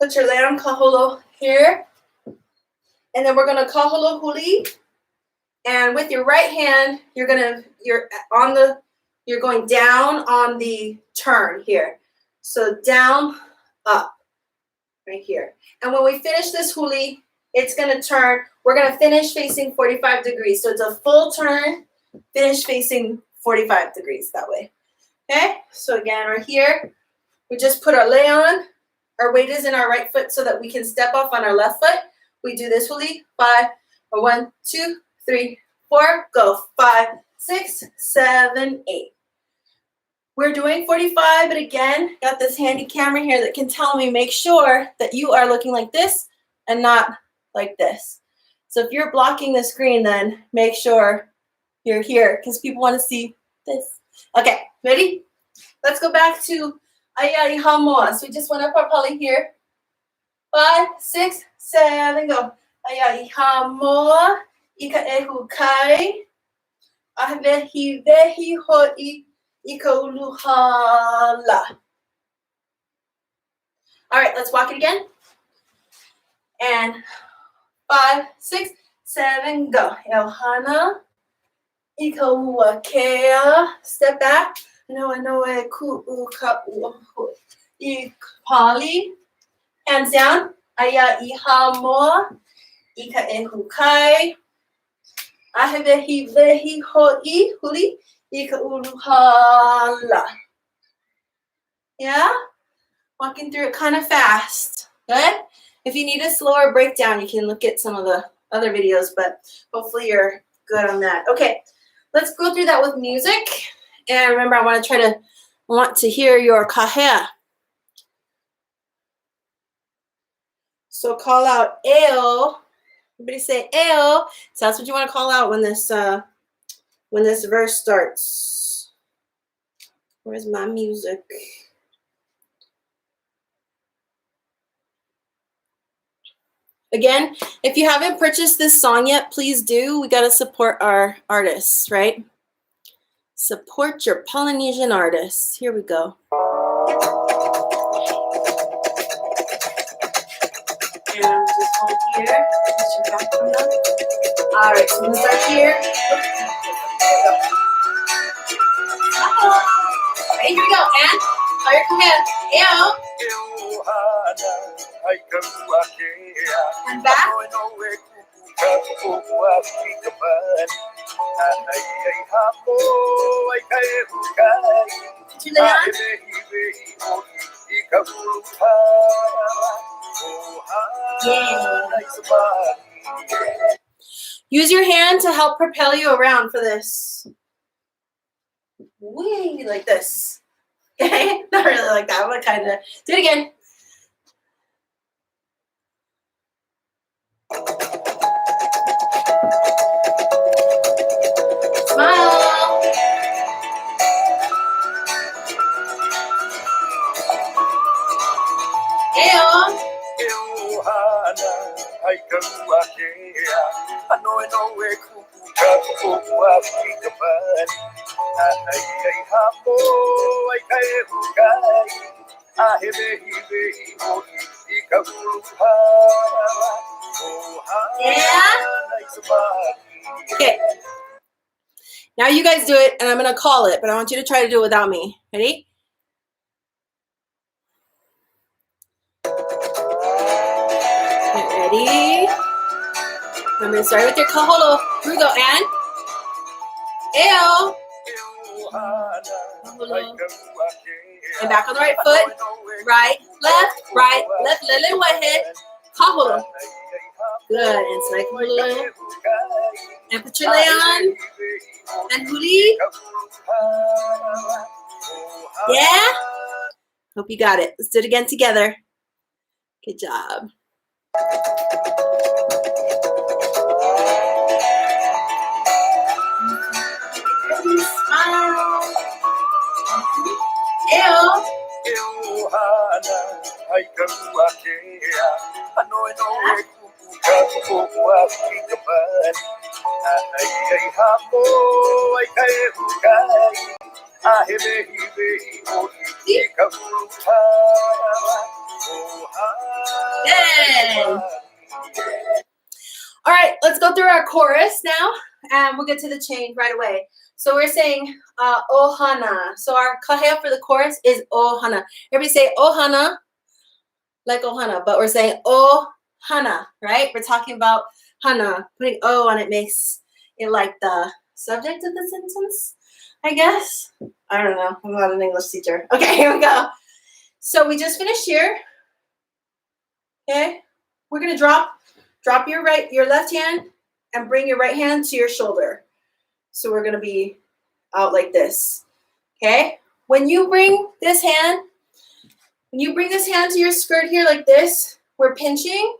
Put your lei on kaholo here. And then we're gonna kaholo huli. And with your right hand, you're going down on the turn here. So down, up, right here. And when we finish this huli, it's gonna turn, we're gonna finish facing 45 degrees. So it's a full turn, finish facing 45 degrees that way. Okay, so again, we're here. We just put our lei on. Our weight is in our right foot so that we can step off on our left foot. We do this huli, 1, 2, 3, 4, go, 5, 6, 7, 8. We're doing 45, but again, got this handy camera here that can tell me, make sure that you are looking like this and not like this. So if you're blocking the screen, then make sure you're here because people want to see this. Okay, ready? Let's go back to Aiai Hamoa. So we just went up our poly here. 5, 6, 7, go. Aiai Hamoa. Ika ehu kai. Ahewehi vehi ho'i ika ulu hala. All right, let's walk it again. And 5, 6, 7, go. Elhana. Ika ua kea. Step back. No, ku'u ka'u. Poly. Hands down. Aiai hamoa. Ika ehu kai. Ahewehi vehi ho'i huli ika ulu hala. Yeah? Walking through it kind of fast. Good? If you need a slower breakdown, you can look at some of the other videos, but hopefully you're good on that. Okay, let's go through that with music. And remember, I want to hear your kahea. So call out eo. Everybody say eo. So that's what you want to call out when this verse starts. Where's my music? Again, if you haven't purchased this song yet, please do. We got to support our artists, right? Support your Polynesian artists. Here we go. And just hold here. All right, so we'll start here. Here we go, and fire command. Eo. And back. Yeah. Use your hand to help propel you around for this. Whee, like this. Okay? Not really like that, but kind of. Do it again. Smile. Eo. Yeah. Okay. Now you guys do it, and I'm going to call it, but I want you to try to do it without me. Ready? Ready? I'm going to start with your kaholo. Here we go, and eo. And back on the right foot. Right, left, lele wahe. Kaholo. Good, and slide kaholo. And put your lei on. And huli. Yeah? Hope you got it. Let's do it again together. Good job. Smile. All right, let's go through our chorus now, and we'll get to the change right away. So we're saying ohana. So our kahea for the chorus is ohana. Everybody say ohana, like ohana, but we're saying ohana, right? We're talking about hana. Putting o on it makes it like the subject of the sentence, I guess. I don't know. I'm not an English teacher. Okay, here we go. So we just finished here. Okay, we're gonna drop your left hand and bring your right hand to your shoulder. So we're gonna be out like this. Okay, when you bring this hand to your skirt here like this, we're pinching.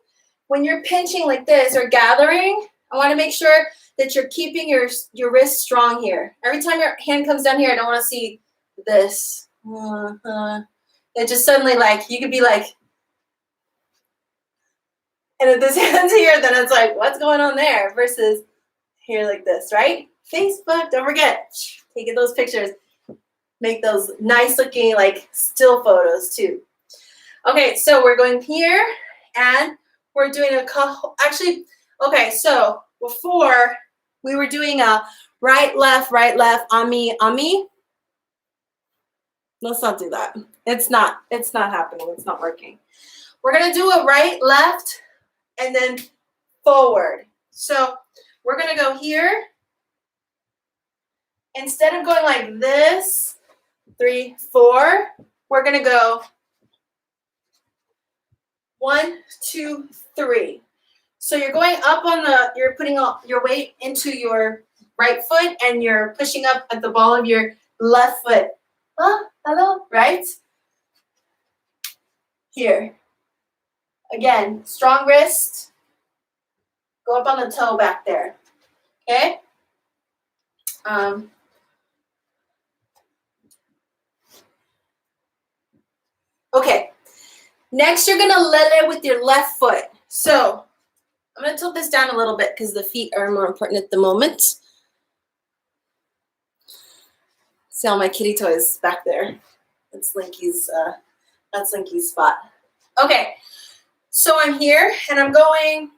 When you're pinching like this or gathering, I want to make sure that you're keeping your wrist strong here. Every time your hand comes down here, I don't want to see this. It just suddenly, like, you could be like, and if this hand's here, then it's like, what's going on there? Versus here like this, right? Facebook, don't forget, taking those pictures. Make those nice looking, like, still photos too. Okay, so we're going here, and we're doing okay, so before we were doing a right, left, ami, ami. Let's not do that. It's not happening. It's not working. We're gonna do a right, left, and then forward. So we're gonna go here. Instead of going like this, 3, 4, we're gonna go 1, 2, 3. So you're going up you're putting your weight into your right foot, and you're pushing up at the ball of your left foot. Hello, right? Here. Again, strong wrist. Go up on the toe back there. Okay? Okay. Next, you're gonna lele with your left foot. So I'm gonna tilt this down a little bit because the feet are more important at the moment. See all my kitty toys back there. That's Slinky's spot. Okay, so I'm here and I'm going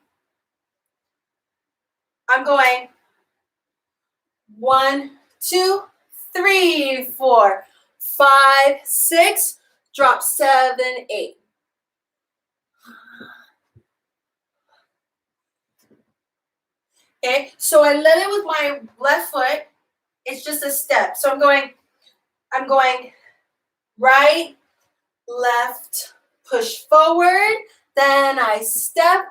1, 2, 3, 4, 5, 6, drop 7, 8. Okay, so I led it with my left foot. It's just a step. So I'm going right, left, push forward, then I step,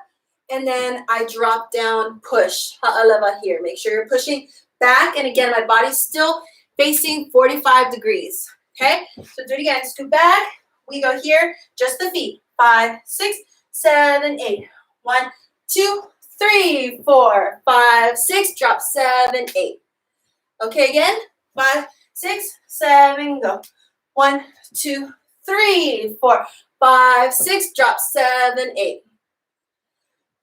and then I drop down, push. Ha'alava here. Make sure you're pushing back, and again, my body's still facing 45 degrees. Okay, so do it again. Scoot back. We go here, just the feet. 5, 6, 7, 8. 1, 2, 3, 4, 5, 6. Drop 7, 8. Okay, again. 5, 6, 7. Go. 1, 2, 3, 4, 5, 6. Drop 7, 8.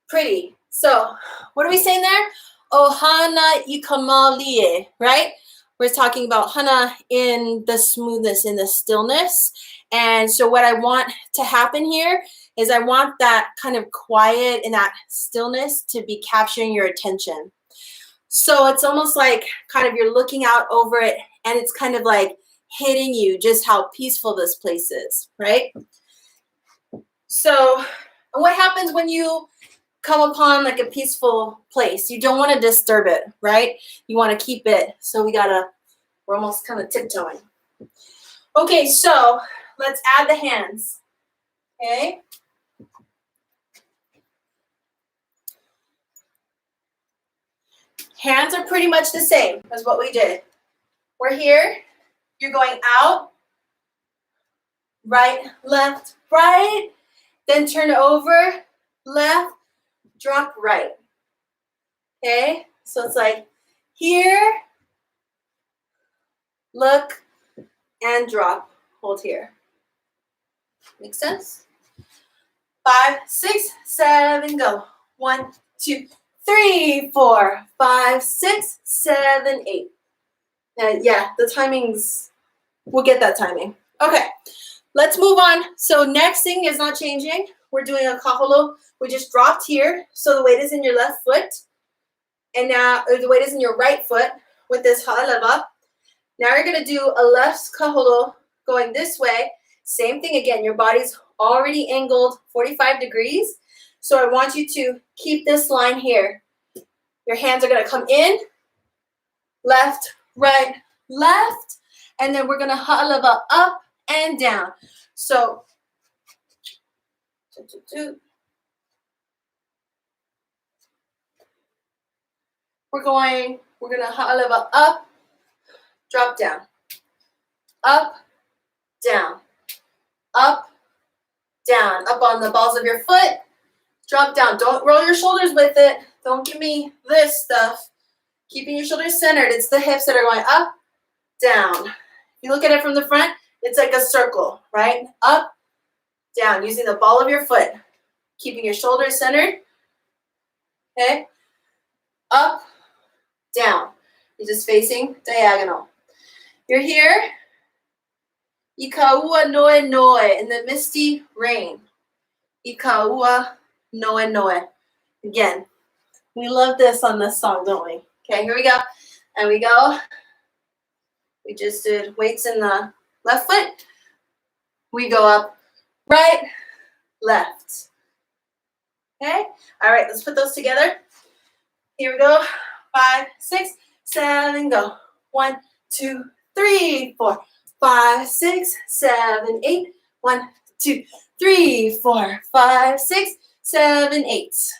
Pretty. So, what are we saying there? Ohana ikamalie, right? We're talking about hana in the smoothness, in the stillness. And so what I want to happen here is I want that kind of quiet and that stillness to be capturing your attention. So it's almost like kind of you're looking out over it, and it's kind of like hitting you just how peaceful this place is, right? So what happens when you come upon like a peaceful place? You don't want to disturb it, right? You want to keep it. So we're almost kind of tiptoeing. Okay, so let's add the hands. Okay. Hands are pretty much the same as what we did. We're here. You're going out. Right, left, right. Then turn over, left, drop right. Okay, so it's like here, look, and drop. Hold here. Make sense? 5, 6, 7, go. 1, 2, 3, 4, 5, 6, 7, 8. Yeah, the timings, we'll get that timing. Okay, let's move on. So next thing is not changing. We're doing a kaholo. We just dropped here, so the weight is in your left foot. And now the weight is in your right foot with this ha'alava. Now you're going to do a left kaholo going this way. Same thing again. Your body's already angled 45 degrees. So I want you to keep this line here. Your hands are going to come in, left, right, left. And then we're going to ha'alava up and down. So, we're going to ha'alava up, drop down, up, down, up, down, up on the balls of your foot, drop down. Don't roll your shoulders with it. Don't give me this stuff. Keeping your shoulders centered. It's the hips that are going up, down. You look at it from the front, it's like a circle, right? Up, down, using the ball of your foot. Keeping your shoulders centered. Okay? Up, down. You're just facing diagonal. You're here. Ikaua noe noe in the misty rain. Ikaua noe noe. Again, we love this on this song, don't we? Okay, here we go. And we go. We just did weights in the left foot. We go up, right, left. Okay? All right, let's put those together. Here we go. 5, 6, 7, go. 1, 2, 3, 4, 5, 6, 7, 8. 1, 2, 3, 4, 5, 6, 7, 8.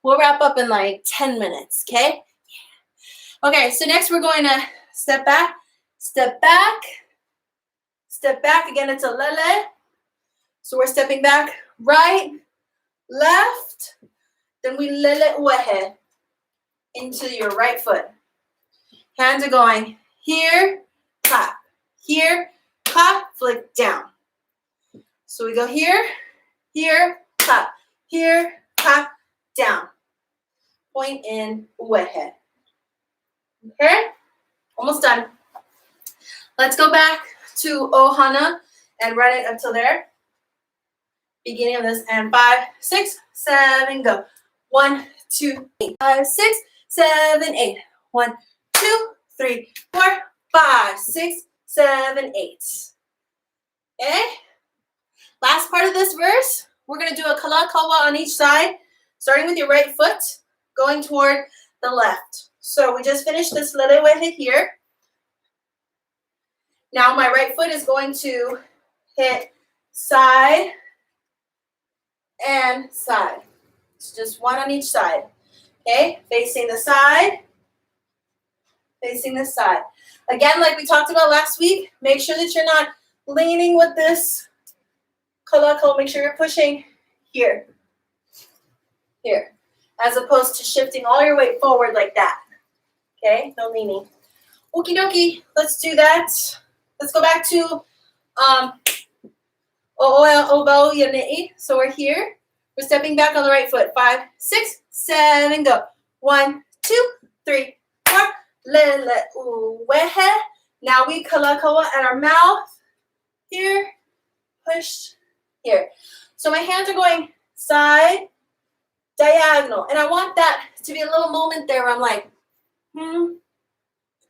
We'll wrap up in like 10 minutes, okay? Okay, so next we're going to step back, step back, step back. Again, it's a lele. So we're stepping back, right, left. Then we lele uehe into your right foot. Hands are going here, clap, here, clap, flick down. So we go here, clap, here, clap, down. Point in uehe. Okay, almost done. Let's go back to ohana and run it up till there. Beginning of this, and 5, 6, 7, go. 1, 2, 3, 5, 6, 7, 8. 1, 2, 3, 4, 5, 6, 7, 8. Okay. Last part of this verse, we're going to do a kalakaua on each side, starting with your right foot, going toward the left. So we just finished this lelewehe here. Now my right foot is going to hit side and side. It's just one on each side. Okay, facing the side, facing the side. Again, like we talked about last week, make sure that you're not leaning with this kalakau. Make sure you're pushing here, here, as opposed to shifting all your weight forward like that. Okay, no leaning. Okie dokie, let's do that. Let's go back to so we're here. We're stepping back on the right foot. 5, 6, 7, go. 1, 2, 3, 4. Lele uwehe. Now we kalakaua at our mouth. Here, push, here. So my hands are going side, diagonal. And I want that to be a little moment there where I'm like,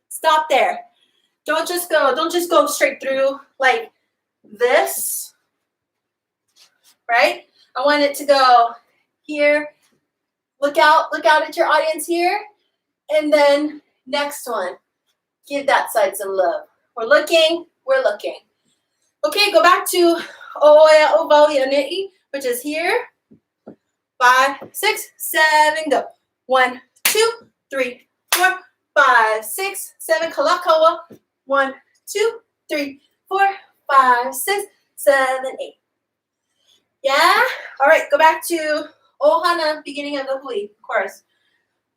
stop there. Don't just go straight through like this, right? I want it to go here. Look out at your audience here. And then next one, give that side some love. We're looking. Okay, go back to Oya Ovalia Ne'i, which is here. 5, 6, 7, go. 1, 2, 3, 4, 5, 6, 7, kalakaua. 1, 2, 3, 4, 5, 6, 7, 8. Yeah? All right, go back to ohana, beginning of the hui chorus.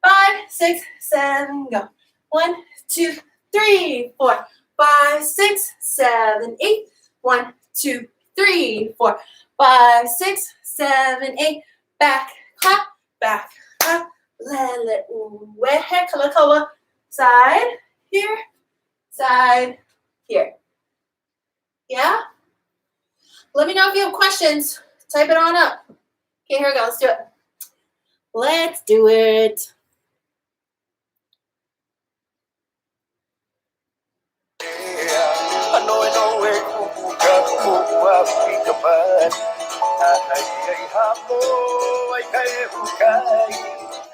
5, 6, 7, go. 1, 2, 3, 4, 5, 6, 7, 8. 1, 2, 3, 4, 5, 6, 7, 8. Back, ha, back, ha, lele, uwehe, kalakaua, side, here, side, here. Yeah? Let me know if you have questions. Type it on up. Okay, here we go. Let's do it. Let's do it.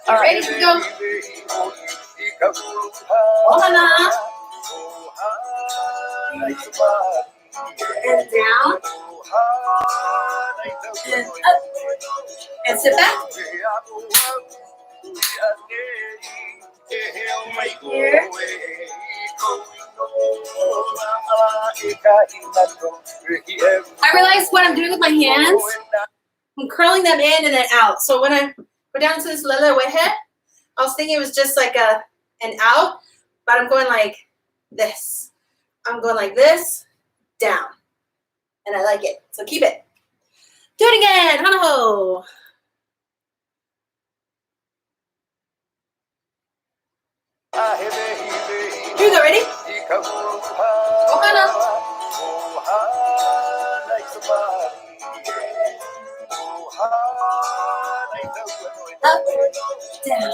All right, here we go. Ohana. And down. And up. And sit back. Here. I realize what I'm doing with my hands. I'm curling them in and then out. So when I go down to this lele wehe, I was thinking it was just like an out, but I'm going like this. I'm going like this, down. And I like it. So keep it. Do it again. Hana ho. Here we go. Ready? Ohana. Up, down.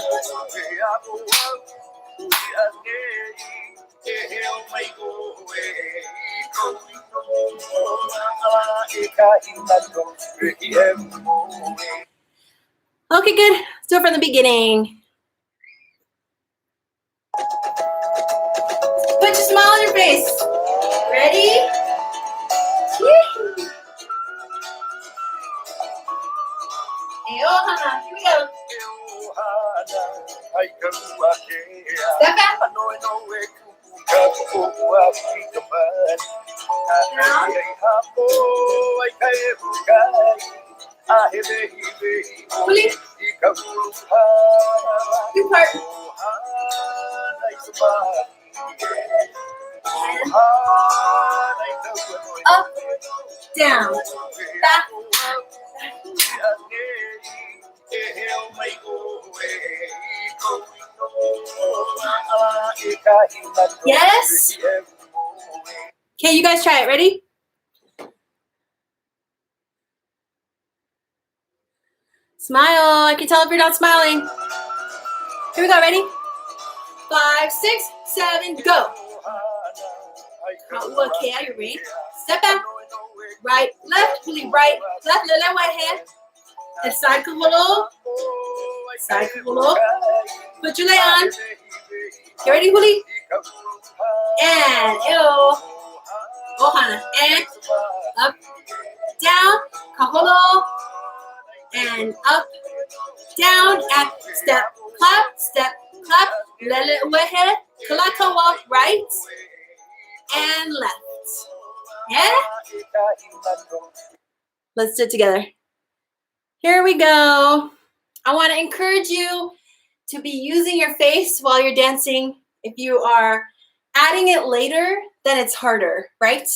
Okay, good. Let's do it from the beginning. Put your smile on your face. Ready? Hey, Ohana. Here we go. Step back. Down. Huli. Good part. And up, down, back. Yes? Okay, you guys try it. Ready? Smile. I can tell if you're not smiling. Here we go. Ready? 5, 6, 7, go. Okay, out your ring. Step back. Right, left, huli, right, left, lele, right hand. And side kuholo. Side kuholo. Put your leg on. You ready, huli? And ohana. And up, down, kaholo. And up, down, and step, clap, lele, uehe, kalakaua, right, and left. Yeah? Let's do it together. Here we go. I want to encourage you to be using your face while you're dancing. If you are adding it later, then it's harder, right?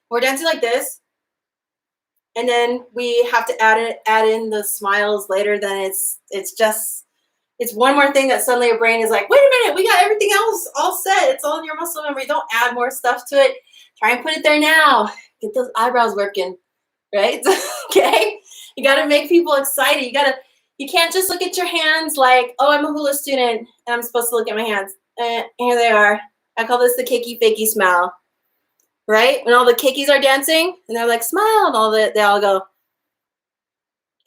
We're dancing like this, and then we have to add in the smiles later. Then it's one more thing that suddenly your brain is like, wait a minute, we got everything else all set. It's all in your muscle memory. Don't add more stuff to it. Try and put it there now. Get those eyebrows working, right? Okay? You got to make people excited. You can't just look at your hands like, oh, I'm a hula student and I'm supposed to look at my hands. Here they are. I call this the keiki fakey smile, right? When all the keikis are dancing and they're like, smile, and they all go,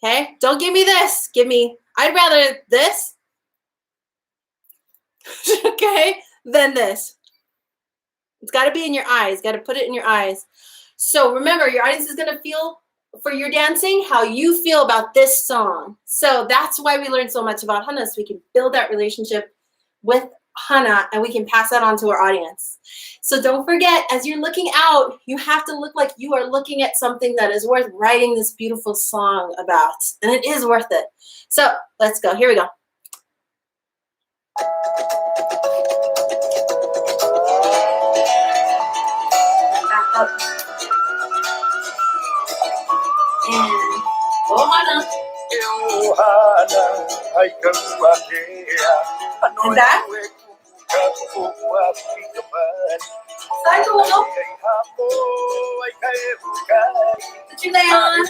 okay? Don't give me this. I'd rather this, okay, than this. It's got to be in your eyes. Got to put it in your eyes. So remember, your audience is going to feel for your dancing how you feel about this song. So that's why we learn so much about hana, so we can build that relationship with hana and we can pass that on to our audience. So don't forget, as you're looking out, you have to look like you are looking at something that is worth writing this beautiful song about. And it is worth it. So let's go. Here we go. Back up. And ohana. And back. Cycle. Put your lay on.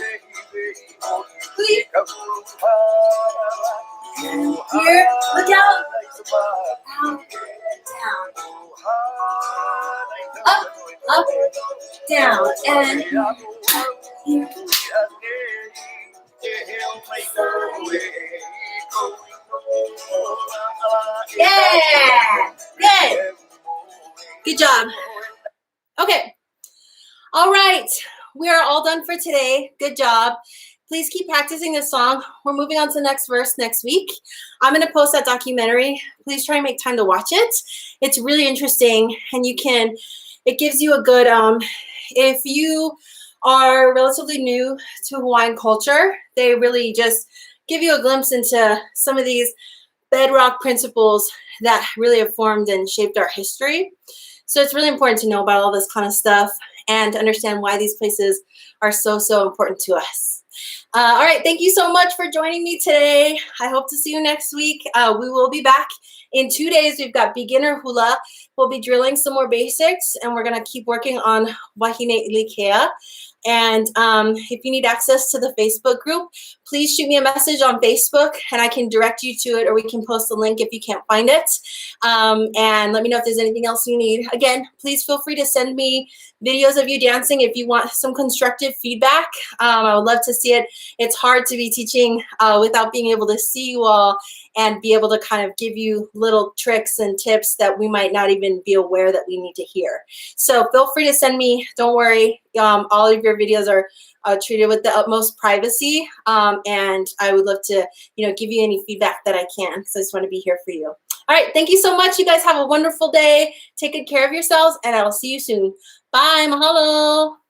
Please. And here, look out. Out, down. Up, down, and here. Yeah, good. Good job. Okay. All right. We are all done for today. Good job. Please keep practicing this song. We're moving on to the next verse next week. I'm going to post that documentary. Please try and make time to watch it. It's really interesting, and it gives you a good, if you are relatively new to Hawaiian culture, they really just give you a glimpse into some of these bedrock principles that really have formed and shaped our history. So it's really important to know about all this kind of stuff and to understand why these places are so, so important to us. All right, thank you so much for joining me today. I hope to see you next week. We will be back in 2 days. We've got beginner hula. We'll be drilling some more basics, and we're going to keep working on wahine ilikea. And if you need access to the Facebook group, please shoot me a message on Facebook, and I can direct you to it, or we can post the link if you can't find it. And let me know if there's anything else you need. Again, please feel free to send me videos of you dancing if you want some constructive feedback. I would love to see it. It's hard to be teaching without being able to see you all and be able to kind of give you little tricks and tips that we might not even be aware that we need to hear. So feel free to send me. Don't worry. All of your videos are treated with the utmost privacy, and I would love to, give you any feedback that I can, because I just want to be here for you. All right, thank you so much. You guys have a wonderful day. Take good care of yourselves, and I will see you soon. Bye, mahalo.